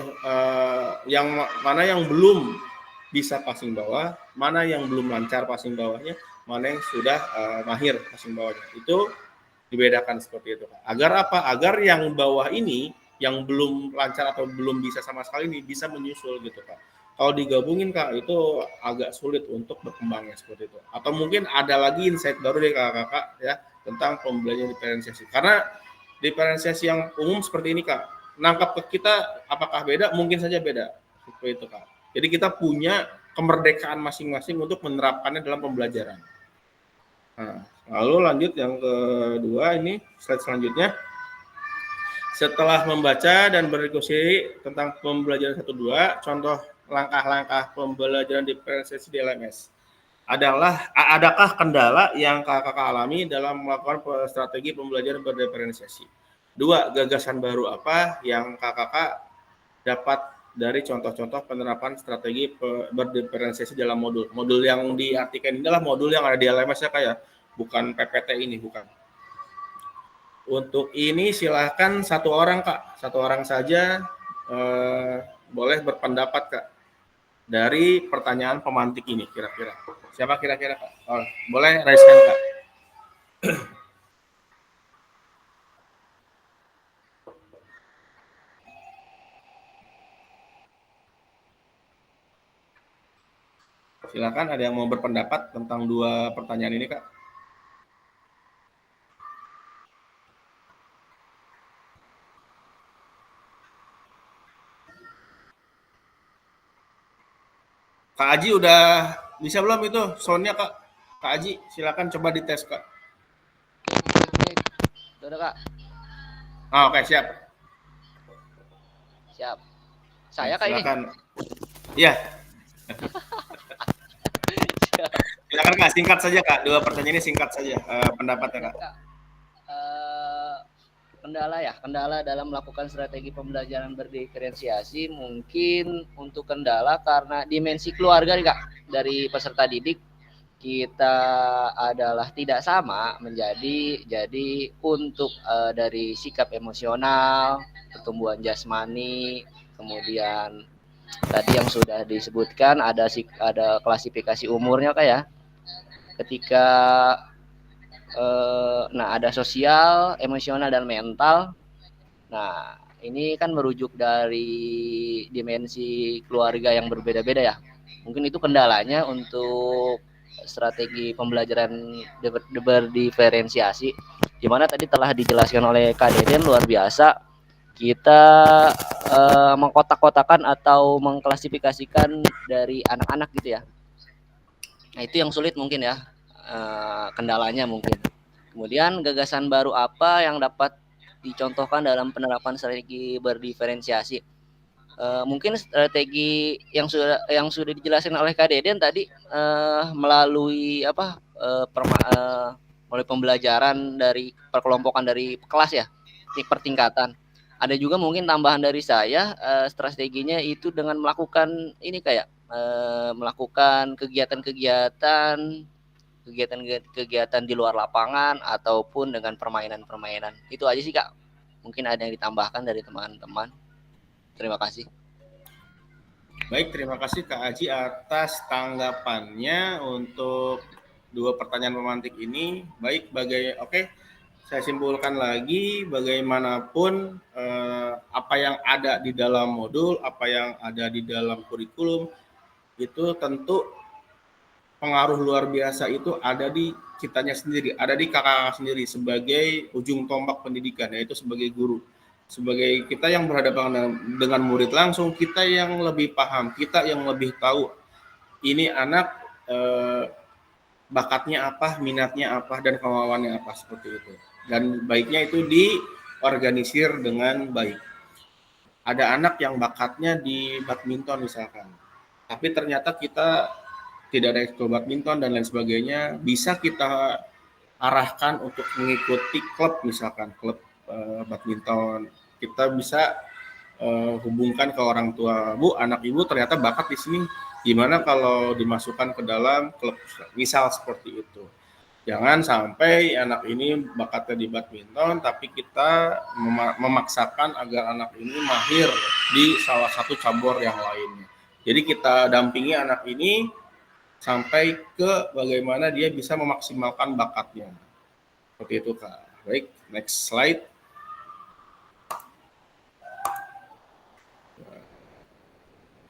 mana yang belum bisa passing bawah, mana yang belum lancar passing bawahnya, mana yang sudah mahir passing bawahnya. Itu dibedakan seperti itu. Agar apa? Agar yang bawah ini yang belum lancar atau belum bisa sama sekali ini bisa menyusul gitu Kak. Kalau digabungin Kak itu agak sulit untuk berkembangnya seperti itu. Atau mungkin ada lagi insight baru dari kakak-kakak ya tentang pembelajaran diferensiasi. Karena diferensiasi yang umum seperti ini Kak, nangkap ke kita apakah beda? Mungkin saja beda. Seperti itu Kak. Jadi kita punya kemerdekaan masing-masing untuk menerapkannya dalam pembelajaran. Nah, lalu lanjut yang kedua, ini slide selanjutnya. Setelah membaca dan berdiskusi tentang pembelajaran 1-2, contoh langkah-langkah pembelajaran diferensiasi di LMS. Adakah kendala yang kakak alami dalam melakukan strategi pembelajaran berdiferensiasi? 2, gagasan baru apa yang kakak dapat dari contoh-contoh penerapan strategi berdiferensiasi dalam modul. Modul yang diartikan ini adalah modul yang ada di LMS ya Kak ya, bukan PPT ini, bukan. Untuk ini silahkan satu orang Kak, satu orang saja boleh berpendapat Kak dari pertanyaan pemantik ini kira-kira. Siapa kira-kira Kak? Oh, boleh raise hand Kak. Silakan, ada yang mau berpendapat tentang 2 pertanyaan ini Kak? Kak Aji udah bisa belum itu soundnya Kak? Kak Aji silakan coba dites Kak. Udah Kak. Oke, siap. Siap. Saya Kak ini. Silakan. Iya. Silakan Kak, singkat saja Kak. 2 pertanyaan ini singkat saja pendapatnya Kak. Kendala dalam melakukan strategi pembelajaran berdiferensiasi mungkin untuk kendala karena dimensi keluarga nih Kak dari peserta didik kita adalah tidak sama jadi untuk dari sikap emosional, pertumbuhan jasmani, kemudian tadi yang sudah disebutkan ada klasifikasi umurnya Kak ya. ketika ada sosial, emosional, dan mental. Nah, ini kan merujuk dari dimensi keluarga yang berbeda-beda ya. Mungkin itu kendalanya untuk strategi pembelajaran berdiferensiasi, di mana tadi telah dijelaskan oleh Kak Deden luar biasa. Kita mengkotak-kotakan atau mengklasifikasikan dari anak-anak gitu ya. Nah, itu yang sulit mungkin ya, kendalanya mungkin. Kemudian gagasan baru apa yang dapat dicontohkan dalam penerapan strategi berdiferensiasi? Mungkin strategi yang sudah dijelaskan oleh Kak Deden tadi, melalui melalui pembelajaran dari perkelompokan dari kelas ya, pertingkatan. Ada juga mungkin tambahan dari saya, strateginya itu dengan melakukan ini kayak melakukan kegiatan-kegiatan di luar lapangan ataupun dengan permainan-permainan. Itu aja sih Kak. Mungkin ada yang ditambahkan dari teman-teman. Terima kasih. Baik, terima kasih Kak Aji atas tanggapannya untuk 2 pertanyaan pemantik ini. Baik, saya simpulkan lagi, bagaimanapun apa yang ada di dalam modul, apa yang ada di dalam kurikulum, itu tentu pengaruh luar biasa itu ada di kitanya sendiri, ada di kakak sendiri sebagai ujung tombak pendidikan, yaitu sebagai guru. Sebagai kita yang berhadapan dengan murid langsung, kita yang lebih paham, kita yang lebih tahu ini anak bakatnya apa, minatnya apa, dan kemauannya apa, seperti itu. Dan baiknya itu diorganisir dengan baik. Ada anak yang bakatnya di badminton misalkan, tapi ternyata kita tidak ada ekskul badminton dan lain sebagainya, bisa kita arahkan untuk mengikuti klub misalkan, klub badminton. Kita bisa hubungkan ke orang tua, Bu, anak ibu ternyata bakat di sini, gimana kalau dimasukkan ke dalam klub, misal seperti itu. Jangan sampai anak ini bakatnya di badminton, tapi kita memaksakan agar anak ini mahir di salah satu cabur yang lainnya. Jadi kita dampingi anak ini sampai ke bagaimana dia bisa memaksimalkan bakatnya. Seperti itu Kak. Baik, next slide.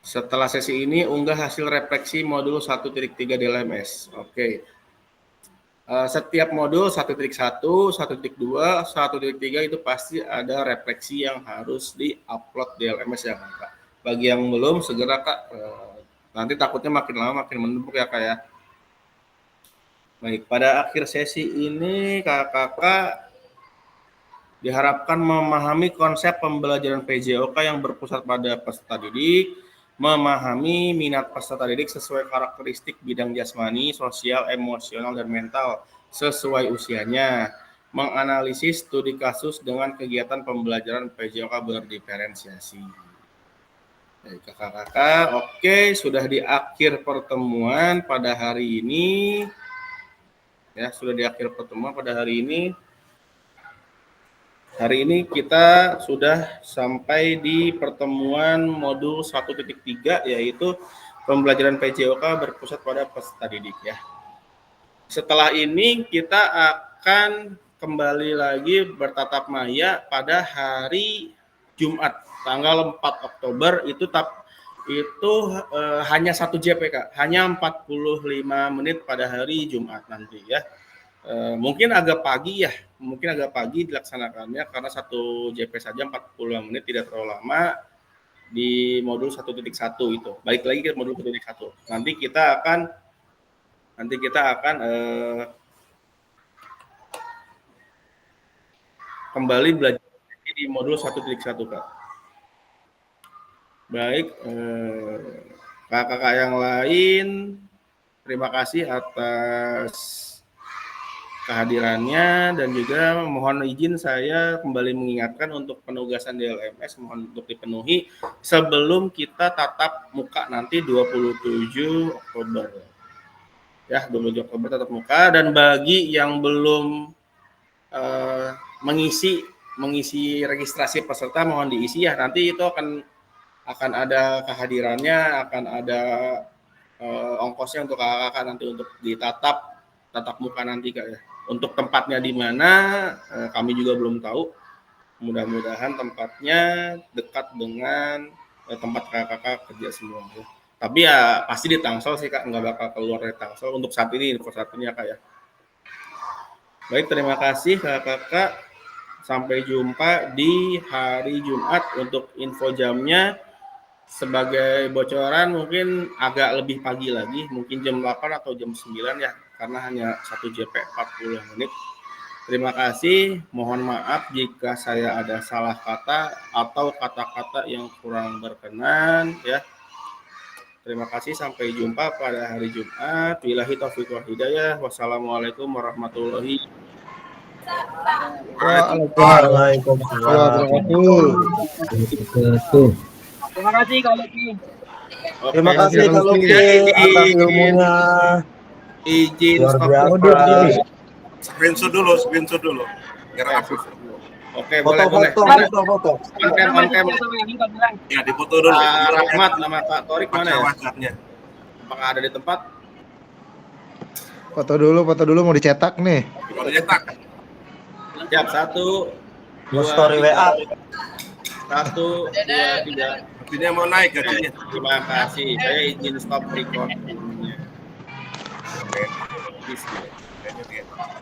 Setelah sesi ini, unggah hasil refleksi modul 1.3 DLMS. Oke. Setiap modul 1.1, 1.2, 1.3 itu pasti ada refleksi yang harus di-upload di LMS ya Kak. Bagi yang belum, segera Kak. Nanti takutnya makin lama makin menumpuk ya Kak ya. Baik, pada akhir sesi ini kakak-kakak diharapkan memahami konsep pembelajaran PJOK yang berpusat pada peserta didik, memahami minat peserta didik sesuai karakteristik bidang jasmani, sosial, emosional, dan mental sesuai usianya, menganalisis studi kasus dengan kegiatan pembelajaran PJOK berdiferensiasi. Baik, kakak-kakak, oke, sudah di akhir pertemuan pada hari ini. Ya, sudah di akhir pertemuan pada hari ini. Hari ini kita sudah sampai di pertemuan modul 1.3, yaitu pembelajaran PJOK berpusat pada peserta didik ya. Setelah ini kita akan kembali lagi bertatap maya pada hari Jumat tanggal 4 Oktober itu hanya 1 JPK, hanya 45 menit pada hari Jumat nanti ya. Mungkin agak pagi dilaksanakannya karena 1 JP saja 45 menit, tidak terlalu lama di modul 1.1 itu. Balik lagi ke modul 1.1. Nanti kita akan kembali belajar di modul 1.1 Kak. Baik, kakak-kakak yang lain, terima kasih atas kehadirannya, dan juga mohon izin saya kembali mengingatkan untuk penugasan DLMS mohon untuk dipenuhi sebelum kita tatap muka nanti 27 Oktober. Ya, 27 Oktober tatap muka, dan bagi yang belum mengisi registrasi peserta mohon diisi ya, nanti itu akan ada kehadirannya, akan ada ongkosnya untuk kakak-kakak nanti untuk ditatap tatap muka nanti Kak ya. Untuk tempatnya di mana kami juga belum tahu. Mudah-mudahan tempatnya dekat dengan tempat kakak-kakak kerja semua ya. Tapi ya pasti di Tangsel sih Kak, nggak bakal keluar dari Tangsel untuk saat ini, info saat ini ya Kak ya. Baik, terima kasih kakak-kakak. Sampai jumpa di hari Jumat. Untuk info jamnya sebagai bocoran mungkin agak lebih pagi lagi, mungkin jam 8 atau jam 9 ya, karena hanya 1 JP 40 menit. Terima kasih, mohon maaf jika saya ada salah kata atau kata-kata yang kurang berkenan ya. Terima kasih, sampai jumpa pada hari Jumat. Billahi taufiq wal hidayah. Wassalamualaikum warahmatullahi Waalaikumsalam. Terima kasih Kak Lucky. Terima kasih Kak Lucky atas ilmunya. Izin Luar stop biasa. recording. Screenshot dulu. Biar aktif. Oke, boleh. Foto. On cam. Ya, dipoto dulu. Rahmat, nama Pak Torik mana ya? WhatsApp-nya. Apakah ada di tempat? Foto dulu mau dicetak nih. Kalau cetak. Siap, 1, 2, Story WA. 1, 2, 3. Gajinya mau naik gajinya. Terima kasih. Saya izin stop recording. Bismillah.